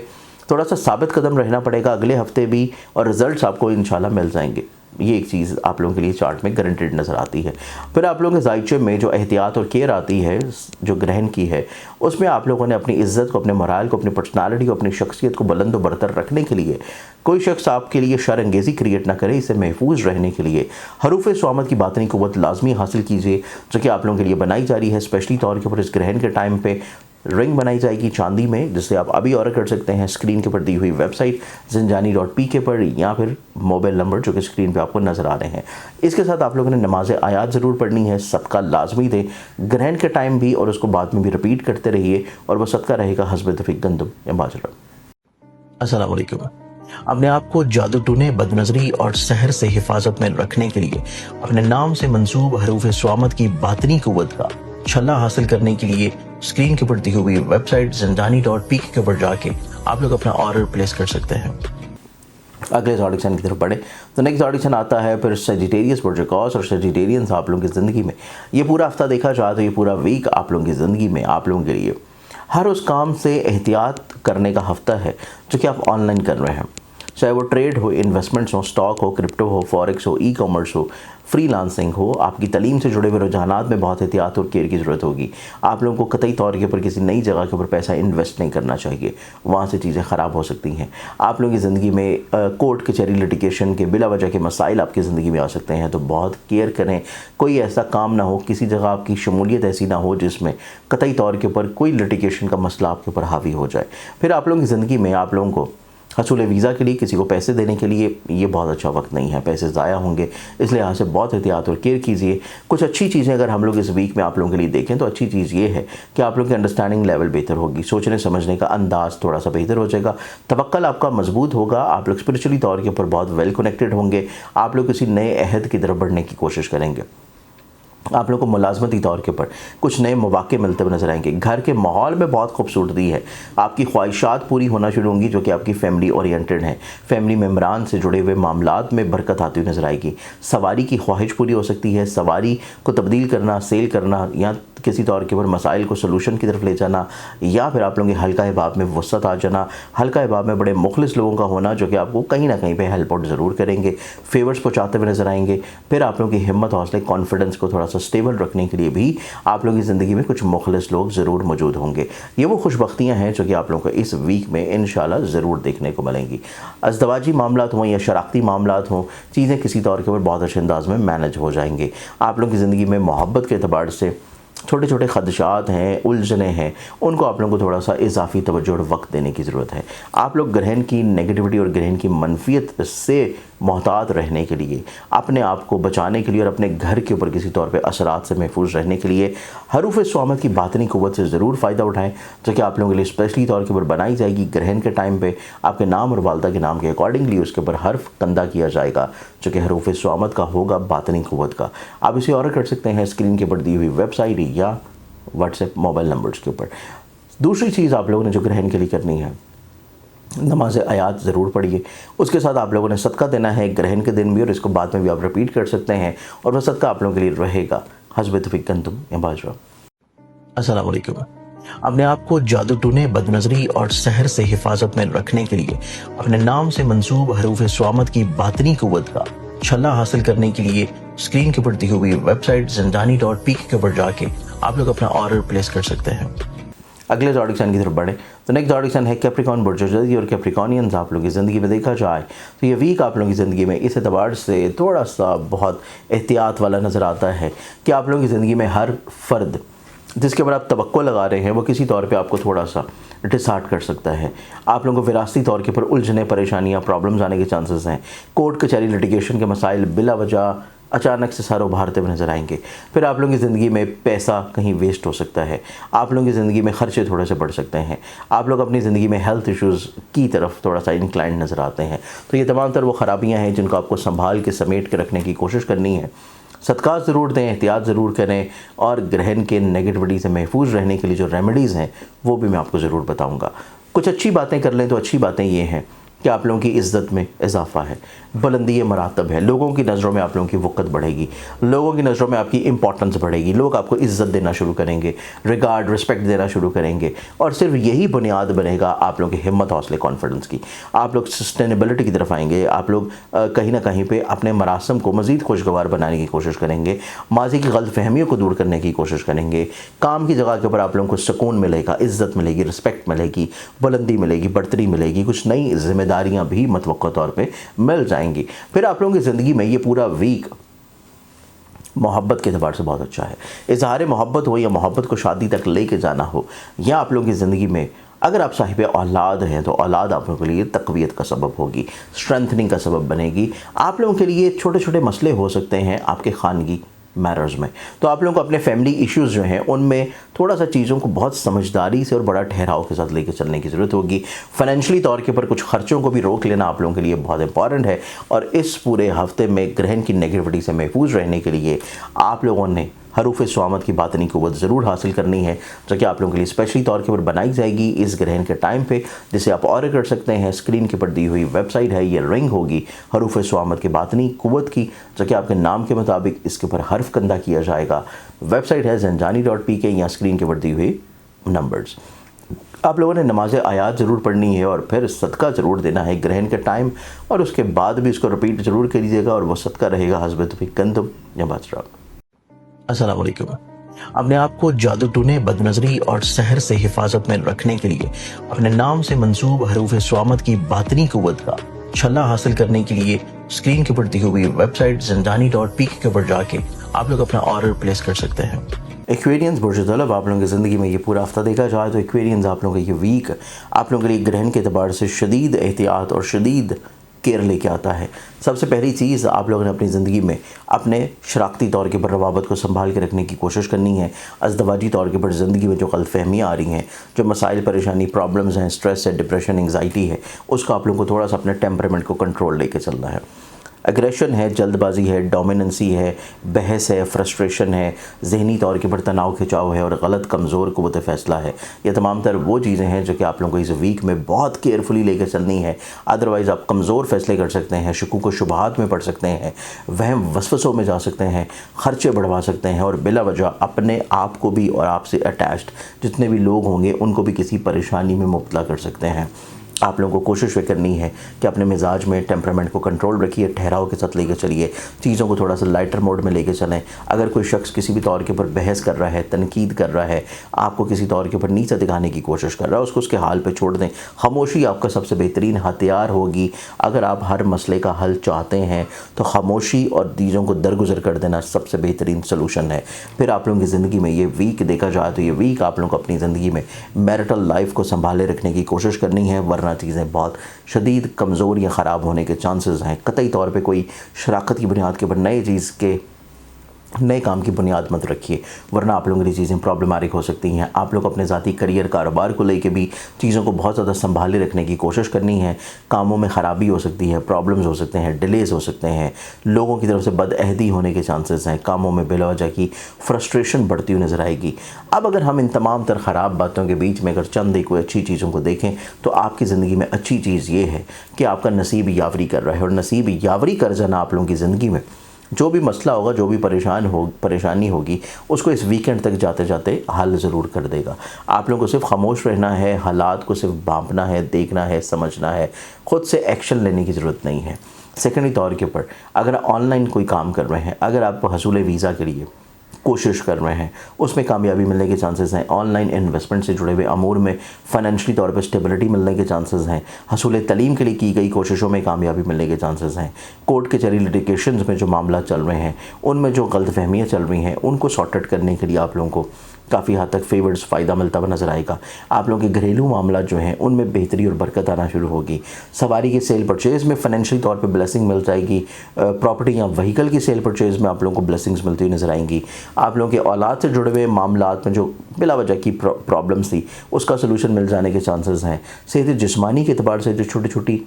تھوڑا سا ثابت قدم رہنا پڑے گا اگلے ہفتے بھی، اور رزلٹس آپ کو انشاءاللہ مل جائیں گے۔ یہ ایک چیز آپ لوگوں کے لیے چارٹ میں گارنٹیڈ نظر آتی ہے۔ پھر آپ لوگوں کے ذائچے میں جو احتیاط اور کیئر آتی ہے جو گرہن کی ہے، اس میں آپ لوگوں نے اپنی عزت کو، اپنے مورال کو، اپنی پرسنالٹی کو، اپنی شخصیت کو بلند و برتر رکھنے کے لیے کوئی شخص آپ کے لیے شر انگیزی کریٹ نہ کرے، اسے محفوظ رہنے کے لیے حروف سوامت کی باطنی قوت لازمی حاصل کیجیے جو کہ آپ لوگوں کے لیے بنائی جا رہی ہے۔ اسپیشلی طور کے اوپر اس گرہن کے ٹائم پہ رنگ بنائی جائے گی چاندی میں، جس سے آپ ابھی آرڈر کر سکتے ہیں اسکرین کے اوپر دی ہوئی ویب سائٹ zindani.pk پر، یا پھر موبائل نمبر جو کہ اسکرین پہ آپ کو نظر آ رہے ہیں۔ اس کے ساتھ آپ لوگوں نے نماز آیات ضرور پڑھنی ہے، صدقہ لازمی دیں گرہن کے ٹائم بھی، اور اس کو بعد میں بھی رپیٹ کرتے رہیے، اور وہ صدقہ رہے گا حسب دفیق گندم یا باجرہ۔ السلام علیکم۔ اپنے آپ کو جادو ٹونے، بدنظری اور سحر سے حفاظت میں رکھنے کے لیے اپنے نام سے منسوب حروف سوامت کی باطنی قوت کا چھلا حاصل کرنے کے لیے اسکرین کے اوپر دی ہوئی ویب سائٹ zindani.pk کے اوپر جا کے آپ لوگ اپنا آرڈر پلیس کر سکتے ہیں۔ اگلے زوڈکسن کی طرف بڑھے تو نیکسٹ زوڈکسن آتا ہے پھر سیجیٹیریس برج اقوس، اور سیجیٹیرینز آپ لوگوں کی زندگی میں یہ پورا ہفتہ دیکھا جائے تو یہ پورا ویک آپ لوگوں کی زندگی میں آپ لوگوں کے لیے ہر اس کام سے احتیاط کرنے کا ہفتہ ہے جو کہ آپ آن لائن کر رہے ہیں، چاہے وہ ٹریڈ ہو، انویسٹمنٹس ہو، سٹاک ہو، کرپٹو ہو، فوریکس ہو، ای کامرس ہو، فری لانسنگ ہو۔ آپ کی تعلیم سے جڑے ہوئے رجحانات میں بہت احتیاط اور کیئر کی ضرورت ہوگی۔ آپ لوگوں کو قطعی طور کے اوپر کسی نئی جگہ کے اوپر پیسہ انویسٹ نہیں کرنا چاہیے، وہاں سے چیزیں خراب ہو سکتی ہیں۔ آپ لوگوں کی زندگی میں کورٹ کچہری لٹیگیشن کے بلا وجہ کے مسائل آپ کی زندگی میں آ سکتے ہیں، تو بہت کیئر کریں، کوئی ایسا کام نہ ہو، کسی جگہ آپ کی شمولیت ایسی نہ ہو جس میں قطعی طور کے اوپر کوئی لٹیگیشن کا مسئلہ آپ کے اوپر حاوی ہو جائے۔ پھر آپ لوگوں کی زندگی میں آپ لوگوں کو حصول ویزا کے لیے کسی کو پیسے دینے کے لیے یہ بہت اچھا وقت نہیں ہے، پیسے ضائع ہوں گے، اس لحاظ سے بہت احتیاط اور کیئر کیجیے۔ کچھ اچھی چیزیں اگر ہم لوگ اس ویک میں آپ لوگوں کے لیے دیکھیں تو اچھی چیز یہ ہے کہ آپ لوگوں کی انڈرسٹینڈنگ لیول بہتر ہوگی، سوچنے سمجھنے کا انداز تھوڑا سا بہتر ہو جائے گا، توکل آپ کا مضبوط ہوگا، آپ لوگ اسپرچولی طور کے اوپر بہت ویل کنیکٹڈ ہوں گے، آپ لوگ کسی نئے عہد کی طرف بڑھنے کی کوشش کریں گے، آپ لوگوں کو ملازمتی طور کے اوپر کچھ نئے مواقع ملتے ہوئے نظر آئیں گے، گھر کے ماحول میں بہت خوبصورتی ہے، آپ کی خواہشات پوری ہونا شروع ہوں گی جو کہ آپ کی فیملی اورینٹڈ ہیں، فیملی ممبران سے جڑے ہوئے معاملات میں برکت آتی ہوئی نظر آئے گی، سواری کی خواہش پوری ہو سکتی ہے، سواری کو تبدیل کرنا، سیل کرنا یا किसी तौर के ऊपर मसाइल को सोल्यूशन की तरफ ले जाना, या फिर आप लोगों की हल्का हिबाब में वसअत आ जाना, हल्का हिबाब में बड़े मुखलिस लोगों का होना जो कि आपको कहीं ना कहीं पे हेल्प आउट ज़रूर करेंगे, फेवर्स पहुँचाते हुए नजर आएंगे। फिर आप लोगों की हिम्मत, हौसले, कॉन्फिडेंस को थोड़ा सा स्टेबल रखने के लिए भी आप लोगों की ज़िंदगी में कुछ मुखलिस लोग ज़रूर मौजूद होंगे। ये वो खुशबख्तियाँ हैं जो कि आप लोगों को इस वीक में इंशाल्लाह ज़रूर देखने को मिलेंगी। अज़दवाजी मामलात हों या शराकती मामलात हों, चीज़ें किसी तौर के ऊपर बहुत अच्छे अंदाज में मैनेज हो जाएंगे। आप लोगों की ज़िंदगी में मोहब्बत के एतबार से छोटे छोटे खदशात हैं, उलझने हैं, उनको आप लोगों को थोड़ा सा इजाफी तवज्जो और वक्त देने की ज़रूरत है। आप लोग ग्रहण की नेगेटिविटी और ग्रहण की मनफियत से मोहतात रहने के लिए, अपने आप को बचाने के लिए और अपने घर के ऊपर किसी तौर पे असरात से महफूज रहने के लिए हरूफ स्वामत की बातनी क़ुव्वत से ज़रूर फ़ायदा उठाएं, जो कि आप लोगों के लिए स्पेशली तौर के ऊपर बनाई जाएगी। ग्रहण के टाइम पे आपके नाम और वालदा के नाम के अकॉर्डिंगली उसके ऊपर हर्फ कंदा किया जाएगा, जो कि हरूफ स्वामत का होगा, बातनी क़ुव्वत का। आप इसे ऑर्डर कर सकते हैं स्क्रीन के ऊपर दी हुई वेबसाइट या व्हाट्सएप मोबाइल नंबर्स के ऊपर। दूसरी चीज़ आप लोगों ने जो ग्रहण के लिए करनी है, नमाज आयात ज़रूर पढ़िए। उसके साथ आप लोगों ने सदका देना है ग्रहण के दिन भी, और इसको बाद में भी आप रिपीट कर सकते हैं, और वह सदका आप लोगों के लिए रहेगा हस्ब तौफीक कंतुम या बाजरा। अस्सलाम वालेकुम। अपने आप को जादू टूने, बदनजरी और सहर से हिफाजत में रखने के लिए अपने नाम से मंसूब हरूफ स्वामत की बातनी क़ुव्वत का छल्ला हासिल करने के लिए स्क्रीन के ऊपर दी हुई वेबसाइट ज़ंजानी.pk के ऊपर जाके आप लोग अपना ऑर्डर प्लेस कर सकते हैं। अगले ज़ोडिक साइन की तरफ बढ़े तो नेक्स्ट ज़ोडिक साइन है कैप्रिकॉर्न बुर्ज। और कैप्रिकॉर्नियंस आप लोगों की ज़िंदगी में देखा जाए तो ये वीक आप लोगों की ज़िंदगी में इस एतबार से थोड़ा सा बहुत एहतियात वाला नज़र आता है कि आप लोगों की ज़िंदगी में हर फ़र्द जिसके ऊपर आप तवक्को लगा रहे हैं वो किसी तौर पे आपको थोड़ा सा डिसहार्ट कर सकता है। आप लोगों को विरासती तौर के ऊपर उलझने, परेशानियाँ, प्रॉब्लम्स आने के चांसेस हैं। कोर्ट कचहरी लिटिगेशन के मसाइल बिला वजह अचानक से सारे उभारते हुए नजर आएंगे। फिर आप लोगों की ज़िंदगी में पैसा कहीं वेस्ट हो सकता है, आप लोगों की ज़िंदगी में खर्चे थोड़े से बढ़ सकते हैं, आप लोग अपनी ज़िंदगी में हेल्थ इश्यूज़ की तरफ थोड़ा सा इंक्लाइंड नज़र आते हैं। तो ये तमाम तर वो ख़राबियाँ हैं जिनको आपको संभाल के समेट के रखने की कोशिश करनी है। सदका ज़रूर दें, एहतियात ज़रूर करें, और ग्रहण के नेगेटिविटी से महफूज रहने के लिए जो रेमेडीज़ हैं वो भी मैं आपको ज़रूर बताऊँगा। कुछ अच्छी बातें कर लें तो अच्छी बातें ये हैं कि आप लोगों की इज़्ज़त में इजाफा है, बुलंदी मरातब है, लोगों की नज़रों में आप लोगों की वक़्त बढ़ेगी, लोगों की नज़रों में आपकी इंपॉर्टेंस बढ़ेगी, लोग आपको इज़्ज़त देना शुरू करेंगे, रिगार्ड, रिस्पेक्ट देना शुरू करेंगे, और सिर्फ यही बुनियाद बनेगा आप लोगों की हिम्मत, हौसले, कॉन्फिडेंस की। आप लोग सस्टेनेबिलिटी की तरफ आएंगे, आप लोग कहीं ना कहीं पे अपने मरासम को मज़ीद खुशगवार बनाने की कोशिश करेंगे, माजी की गलतफहमियों को दूर करने की कोशिश करेंगे, काम की जगह के ऊपर आप लोगों को सुकून मिलेगा, इज़्ज़त मिलेगी, रिस्पेक्ट मिलेगी, बुलंदी मिलेगी, बढ़तरी मिलेगी, कुछ नई जिम्मेदारियाँ भी मतवक्का तौर पर मिल जाएंगी। फिर आप लोगों की ज़िंदगी में ये पूरा वीक मोहब्बत के अतबार से बहुत अच्छा है। इज़हार मोहब्बत हो या मोहब्बत को शादी तक लेके जाना हो, या आप लोगों की ज़िंदगी में अगर आप साहिब औलाद हैं तो औलाद आप लोगों के लिए तक़वियत का सबब होगी, स्ट्रेंथनिंग का सबब बनेगी। आप लोगों के लिए छोटे छोटे मसले हो सकते हैं आपके खानगी मैटर्स में, तो आप लोगों को अपने फैमिली इश्यूज़ जो हैं उनमें थोड़ा सा चीज़ों को बहुत समझदारी से और बड़ा ठहराव के साथ लेकर चलने की ज़रूरत होगी। फाइनेंशियली तौर के ऊपर कुछ खर्चों को भी रोक लेना आप लोगों के लिए बहुत इंपॉर्टेंट है, और इस पूरे हफ्ते में ग्रहण की नेगेटिविटी से महफूज रहने के लिए आप लोगों ने हरूफ स्वामत की बातनी क़ुव्वत ज़रूर हासिल करनी है, जो कि आप लोगों के लिए स्पेशली तौर के ऊपर बनाई जाएगी इस ग्रहण के टाइम पे, जिसे आप ऑर्डर कर सकते हैं। स्क्रीन के ऊपर दी हुई वेबसाइट है, ये रिंग होगी हरूफ स्वामत की बातनी क़ुव्वत की, जो कि आपके नाम के मुताबिक इसके ऊपर हर्फ कंदा किया जाएगा। वेबसाइट है ज़ंजानी.pk या स्क्रीन के ऊपर दी हुई नंबर्स। आप लोगों ने नमाज आयात ज़रूर पढ़नी है, और फिर सदका ज़रूर देना है ग्रहण के टाइम, और उसके बाद भी इसको रिपीट ज़रूर करिएगा, और वो सदका रहेगा हस्ब तौफीक कंतुम या बाजरा। अस्सलाम वालेकुम। अपने आप को जादू टूने, बदनजरी और सहर से हिफाजत में रखने के लिए अपने नाम से मंसूब हरूफ स्वामत की बातनी क़ुव्वत का छल्ला हासिल करने के लिए स्क्रीन के ऊपर दी हुई वेबसाइट ज़ंजानी.pk के ऊपर जाके आप लोग अपना ऑर्डर प्लेस कर सकते हैं। एक्वेरियंस बुर्ज तलब आप लोगों की ज़िंदगी में ये पूरा हफ्ता देखा जाए तो एक्वेरियंस आप लोगों का ये वीक आप लोगों के लिए ग्रहण के अतबार से शदीद एहतियात और शदीद केयर लेके आता है। सबसे पहली चीज़, आप लोगों ने अपनी ज़िंदगी में अपने शराकती तौर के ऊपर रवाबत को संभाल के रखने की कोशिश करनी है। अज़दवाजी तौर के ऊपर ज़िंदगी में जो गलतफहमियाँ आ रही हैं, जो मसाइल, परेशानी, प्रॉब्लम्स हैं, स्ट्रेस है, डिप्रेशन, एंग्जाइटी है, उसको आप लोगों को थोड़ा सा अपने टेम्परामेंट को कंट्रोल लेके चलना है। एग्रेशन है, जल्दबाजी है, डोमिनेंसी है, बहस है, फ्रस्ट्रेशन है, ज़हनी तौर के ऊपर तनाव खिंचाव है और गलत कमज़ोर क़ुव्वत फ़ैसला है। ये तमाम तर वो चीज़ें हैं जो कि आप लोगों को इस वीक में बहुत केयरफुली लेकर चलनी है, अदरवाइज़ आप कमज़ोर फ़ैसले कर सकते हैं, शुकूक व शुबहात में पड़ सकते हैं, वहम वसवसों में जा सकते हैं, ख़र्चे बढ़वा सकते हैं और बिला वजह अपने आप को भी और आपसे अटैच्ड जितने भी लोग होंगे उनको भी किसी परेशानी में मुब्तला कर सकते हैं। आप लोगों को कोशिश ये करनी है कि अपने मिजाज में टेम्परामेंट को कंट्रोल रखिए, ठहराव के साथ लेकर चलिए, चीज़ों को थोड़ा सा लाइटर मोड में लेकर चलें। अगर कोई शख्स किसी भी तौर के ऊपर बहस कर रहा है, तनकीद कर रहा है, आपको किसी तौर के ऊपर नीचा दिखाने की कोशिश कर रहा है, उसको उसके हाल पे छोड़ दें। खामोशी आपका सबसे बेहतरीन हथियार होगी। अगर आप हर मसले का हल चाहते हैं तो खामोशी और चीज़ों को दरगुजर कर देना सबसे बेहतरीन सलूशन है। फिर आप लोगों की ज़िंदगी में ये वीक देखा जाए तो ये वीक आप लोगों को अपनी ज़िंदगी में मैरिटल लाइफ को संभाले रखने की कोशिश करनी है, वरना चीज़ें बहुत शदीद कमज़ोर या ख़राब होने के चांसेस हैं। कतई तौर पे कोई शराकत की बुनियाद के ऊपर नए काम की बुनियाद मत रखिए, वरना आप लोगों के लिए चीज़ें प्रॉब्लमेटिक हो सकती हैं। आप लोग अपने ज़ाती करियर कारोबार को लेके भी चीज़ों को बहुत ज़्यादा संभाले रखने की कोशिश करनी है। कामों में ख़राबी हो सकती है, प्रॉब्लम्स हो सकते हैं, डिलेज़ हो सकते हैं, लोगों की तरफ से बदअहदी होने के चांसेस हैं, कामों में बिलावजह की फ्रस्ट्रेशन बढ़ती हुई नज़र आएगी। अब अगर हम इन तमाम तर ख़राब बातों के बीच में अगर चंद एक कोई अच्छी चीज़ों को देखें तो आपकी ज़िंदगी में अच्छी चीज़ ये है कि आपका नसीब यावरी कर रहा है, और नसीब यावरी कर जाना आप लोगों की ज़िंदगी में जो भी मसला होगा, जो भी परेशानी होगी, उसको इस वीकेंड तक जाते जाते हल ज़रूर कर देगा। आप लोगों को सिर्फ खामोश रहना है, हालात को सिर्फ भांपना है, देखना है, समझना है, ख़ुद से एक्शन लेने की ज़रूरत नहीं है। सेकेंडरी तौर के ऊपर अगर ऑनलाइन कोई काम कर रहे हैं, अगर आप हसूल वीज़ा के लिए कोशिश कर रहे हैं, उसमें कामयाबी मिलने के चांसेस हैं। ऑनलाइन इन्वेस्टमेंट से जुड़े हुए अमूर में फ़ाइनेंशियली तौर पर स्टेबिलिटी मिलने के चांसेस हैं। हसूल तलीम के लिए की गई कोशिशों में कामयाबी मिलने के चांसेस हैं। कोर्ट कचहरी लिटिगेशंस में जो मामला चल रहे हैं, उनमें जो गलतफहमियाँ चल रही हैं, उनको सॉर्ट आउट करने के लिए आप लोगों को काफ़ी हद तक फेवर्स फ़ायदा मिलता हुआ नज़र आएगा। आप लोगों के घरेलू मामला जो हैं उनमें बेहतरी और बरकत आना शुरू होगी। सवारी के सेल परचेज़ में फ़ाइनेंशियल तौर पे ब्लेसिंग मिल जाएगी। प्रॉपर्टी या व्हीकल की सेल परचेज़ में आप लोगों को ब्लेसिंग्स मिलती हुई नज़र आएंगी। आप लोगों के औलाद से जुड़े हुए मामलात में जो बिला वजह की प्रॉब्लम्स थी, उसका सलूशन मिल जाने के चांसेस हैं। सेहत जिस्मानी के अतबार से जो छोटी छोटी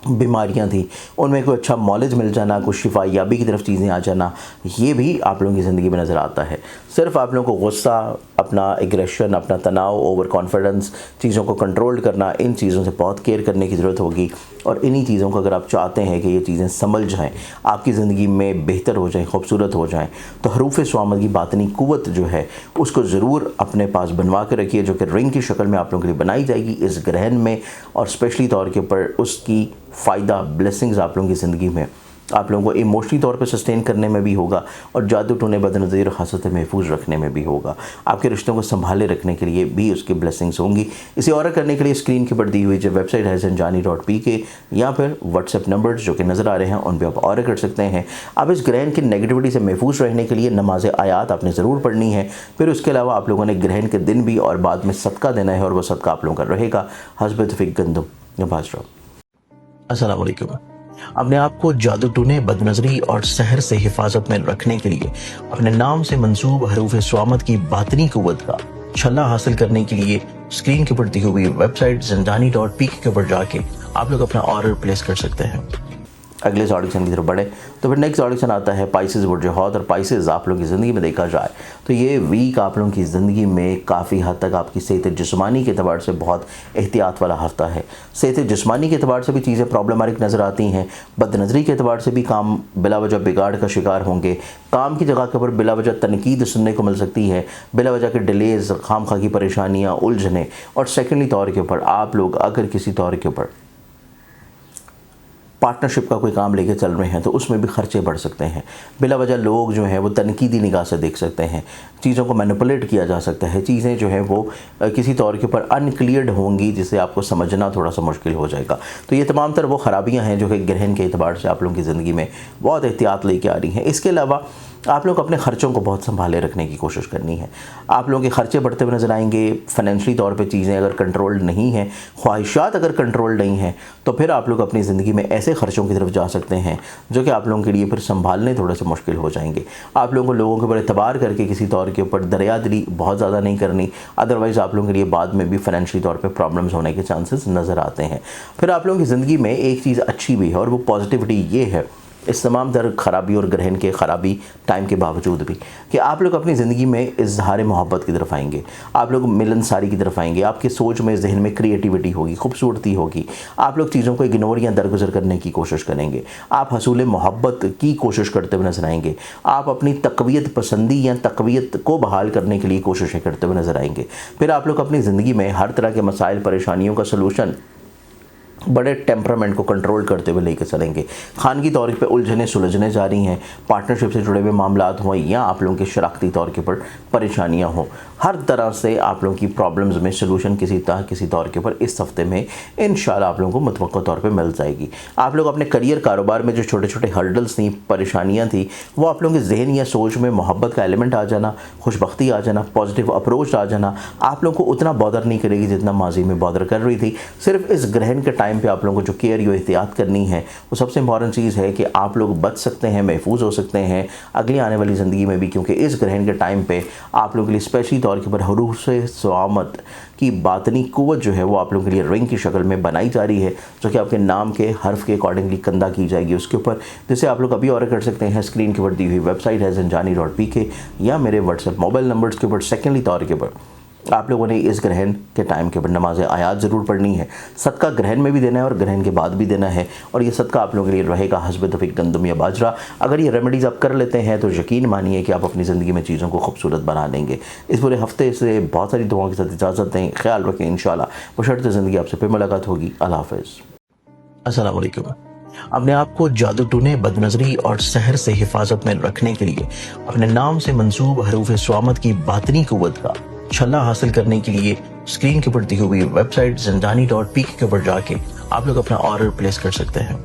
बीमारियां थी, उनमें कोई अच्छा मौलिज मिल जाना, कुछ शिफा याबी की तरफ चीज़ें आ जाना, ये भी आप लोगों की ज़िंदगी में नज़र आता है। सिर्फ आप लोगों को गुस्सा, अपना एग्रेशन, अपना तनाव, ओवर कॉन्फिडेंस, चीज़ों को कंट्रोल करना, इन चीज़ों से बहुत केयर करने की ज़रूरत होगी। और इन्हीं चीज़ों को अगर आप चाहते हैं कि ये चीज़ें संभल जाएँ, आपकी ज़िंदगी में बेहतर हो जाएँ, खूबसूरत हो जाएँ, तो हरूफ स्वामत की बातनी क़ुव्वत जो है उसको ज़रूर अपने पास बनवा के रखिए, जो कि रिंग की शक्ल में आप लोगों के लिए बनाई जाएगी इस ग्रहण में। और स्पेशली तौर के ऊपर उसकी फ़ायदा, ब्लेसिंग्स आप लोगों की ज़िंदगी में आप लोगों को इमोशनली तौर पे सस्टेन करने में भी होगा और जादू टोने बदनज़ीर और हसरत महफूज रखने में भी होगा। आपके रिश्तों को संभाले रखने के लिए भी उसकी ब्लेसिंग्स होंगी। इसे ऑर्डर करने के लिए स्क्रीन के ऊपर दी हुई जो वेबसाइट है zanjani.pk या फिर व्हाट्सएप नंबर्स जो कि नज़र आ रहे हैं उन पर आप ऑर्डर कर सकते हैं। अब इस ग्रहण की नेगेटिविटी से महफूज रहने के लिए नमाज आयात आपने ज़रूर पढ़नी है। फिर उसके अलावा आप लोगों ने ग्रहण के दिन भी और बाद में सदका देना है, और वह सदका आप लोगों का रहेगा हस्ब तौफीक गंदम नवाज। अस्सलाम वालेकुम। अपने आप को जादू टूने, बदनजरी और सहर से हिफाजत में रखने के लिए अपने नाम से मंसूब हरूफ स्वामत की बातनी क़ुव्वत का छल्ला हासिल करने के लिए स्क्रीन के ऊपर दी हुई वेबसाइट zanjani.pk के ऊपर जाके आप लोग अपना ऑर्डर प्लेस कर सकते हैं। अगले ऑडिशन की तरफ बढ़े तो फिर नेक्स्ट ऑडिशन आता है पाइसेस बुर्ज हौत। और पाइसेस आप लोगों की ज़िंदगी में देखा जाए तो ये वीक आप लोगों की ज़िंदगी में काफ़ी हद तक आपकी सेहत जिस्मानी के अतबार से बहुत एहतियात वाला हफ्ता है। सेहत जिस्मानी के अतबार से भी चीज़ें प्रॉब्लमेटिक नज़र आती हैं। बदनज़री के अतबार से भी काम बिलावजह बिगाड़ का शिकार होंगे। काम की जगह के ऊपर बिलावजह तनकीद सुनने को मिल सकती है, बिलावजह के डिलेज़, खामखा की परेशानियाँ, उलझने। और सेकेंडरी तौर के ऊपर आप लोग अगर किसी तौर के ऊपर पार्टनरशिप का कोई काम लेके चल रहे हैं तो उसमें भी खर्चे बढ़ सकते हैं। बिला वजह लोग जो हैं वो तनकीदी निगाह से देख सकते हैं, चीज़ों को मैनिपुलेट किया जा सकता है, चीज़ें जो हैं वो किसी तौर के ऊपर अनक्लियर्ड होंगी जिसे आपको समझना थोड़ा सा मुश्किल हो जाएगा। तो ये तमाम तर वो ख़राबियाँ हैं जो कि ग्रहण के एतबार से आप लोगों की ज़िंदगी में बहुत एहतियात लेके आ रही हैं। इसके अलावा आप लोग अपने ख़र्चों को बहुत संभाले रखने की कोशिश करनी है। आप लोगों के ख़र्चे बढ़ते हुए नज़र आएंगे। फाइनेंशियली तौर पे चीज़ें अगर कंट्रोल्ड नहीं हैं, ख्वाहिशात अगर कंट्रोल्ड नहीं हैं, तो फिर आप लोग अपनी ज़िंदगी में ऐसे ख़र्चों की तरफ जा सकते हैं जो कि आप लोगों के लिए फिर संभालने थोड़े से मुश्किल हो जाएंगे। आप लोगों को लोगों के ऊपर एतबार करके किसी तौर के ऊपर दरियादिली बहुत ज़्यादा नहीं करनी, अदरवाइज़ आप लोगों के लिए बाद में भी फाइनेंशियली तौर पर प्रॉब्लम्स होने के चांसेस नज़र आते हैं। फिर आप लोगों की ज़िंदगी में एक चीज़ अच्छी भी है और वो पॉजिटिविटी ये है اس تمام در خرابی اور گرہن کے خرابی ٹائم کے باوجود بھی کہ آپ لوگ اپنی زندگی میں اظہار محبت کی طرف آئیں گے، آپ لوگ ملنساری کی طرف آئیں گے، آپ کی سوچ میں ذہن میں کریٹیوٹی ہوگی، خوبصورتی ہوگی، آپ لوگ چیزوں کو اگنور یا درگزر کرنے کی کوشش کریں گے، آپ حصول محبت کی کوشش کرتے ہوئے نظر آئیں گے، آپ اپنی تقویت پسندی یا تقویت کو بحال کرنے کے لیے کوششیں کرتے ہوئے نظر آئیں گے۔ پھر آپ لوگ اپنی زندگی میں ہر طرح کے مسائل پریشانیوں کا سلوشن بڑے ٹیمپرامنٹ کو کنٹرول کرتے ہوئے لے کے چلیں گے۔ خانگی طور پہ الجھنیں سلجھنے جاری ہیں، پارٹنرشپ سے جڑے ہوئے معاملات ہوں یا آپ لوگوں کے شراکتی طور کے پر پریشانیاں ہوں، ہر طرح سے آپ لوگوں کی پرابلمز میں سلوشن کسی طور کے پر اس ہفتے میں انشاءاللہ آپ لوگوں کو متوقع طور پہ مل جائے گی۔ آپ لوگ اپنے کریئر کاروبار میں جو چھوٹے چھوٹے ہرڈلز تھیں، پریشانیاں تھیں، وہ آپ لوگوں کے ذہن یا سوچ میں محبت کا ایلیمنٹ آ جانا، خوشبختی آ جانا، پازیٹیو اپروچ آ جانا آپ لوگوں کو اتنا بادر نہیں کرے گی جتنا ماضی میں بادر کر رہی تھی۔ صرف اس گرہن کے ٹائم پہ آپ لوگوں کو جو کیئر یا احتیاط کرنی ہے وہ سب سے امپورٹنٹ چیز ہے کہ آپ لوگ بچ سکتے ہیں، محفوظ ہو سکتے ہیں اگلی آنے والی زندگی میں بھی، کیونکہ اس گرہن کے ٹائم پہ آپ لوگوں کے لیے اسپیشلی طور کے پر حروف سوامت کی باطنی قوت جو ہے وہ آپ لوگوں کے لیے رنگ کی شکل میں بنائی جا رہی ہے، جو کہ آپ کے نام کے حرف کے اکارڈنگلی کندہ کی جائے گی اس کے اوپر، جسے آپ لوگ ابھی آرڈر کر سکتے ہیں۔ اسکرین کے اوپر دی ہوئی ویب سائٹ ہے zanjani.pk یا میرے واٹس ایپ موبائل نمبرز کے اوپر۔ سیکنڈلی طور کے پر آپ لوگوں نے اس گرہن کے ٹائم کے اوپر نماز آیات ضرور پڑھنی ہے، صدقہ گرہن میں بھی دینا ہے اور گرہن کے بعد بھی دینا ہے، اور یہ صدقہ آپ لوگوں کے لیے رہے گا حسب توفیق گندم یا باجرہ۔ اگر یہ ریمیڈیز آپ کر لیتے ہیں تو یقین مانیے کہ آپ اپنی زندگی میں چیزوں کو خوبصورت بنا لیں گے۔ اس پورے ہفتے سے بہت ساری دعاؤں کے ساتھ اجازت دیں، خیال رکھیں، انشاءاللہ بشرط زندگی آپ سے پھر ملاقات ہوگی۔ اللہ حافظ۔ السلام علیکم۔ اپنے آپ کو جادو ٹونے، بد نظری اور سحر سے حفاظت میں رکھنے کے لیے اپنے نام سے منسوب حروف سوامت کی باطنی قوت کا چھلہ حاصل کرنے کے لیے اسکرین کے اوپر دی ہوئی ویب سائٹ zanjani.pk کے اوپر جا کے آپ لوگ اپنا آرڈر پلیس کر سکتے ہیں۔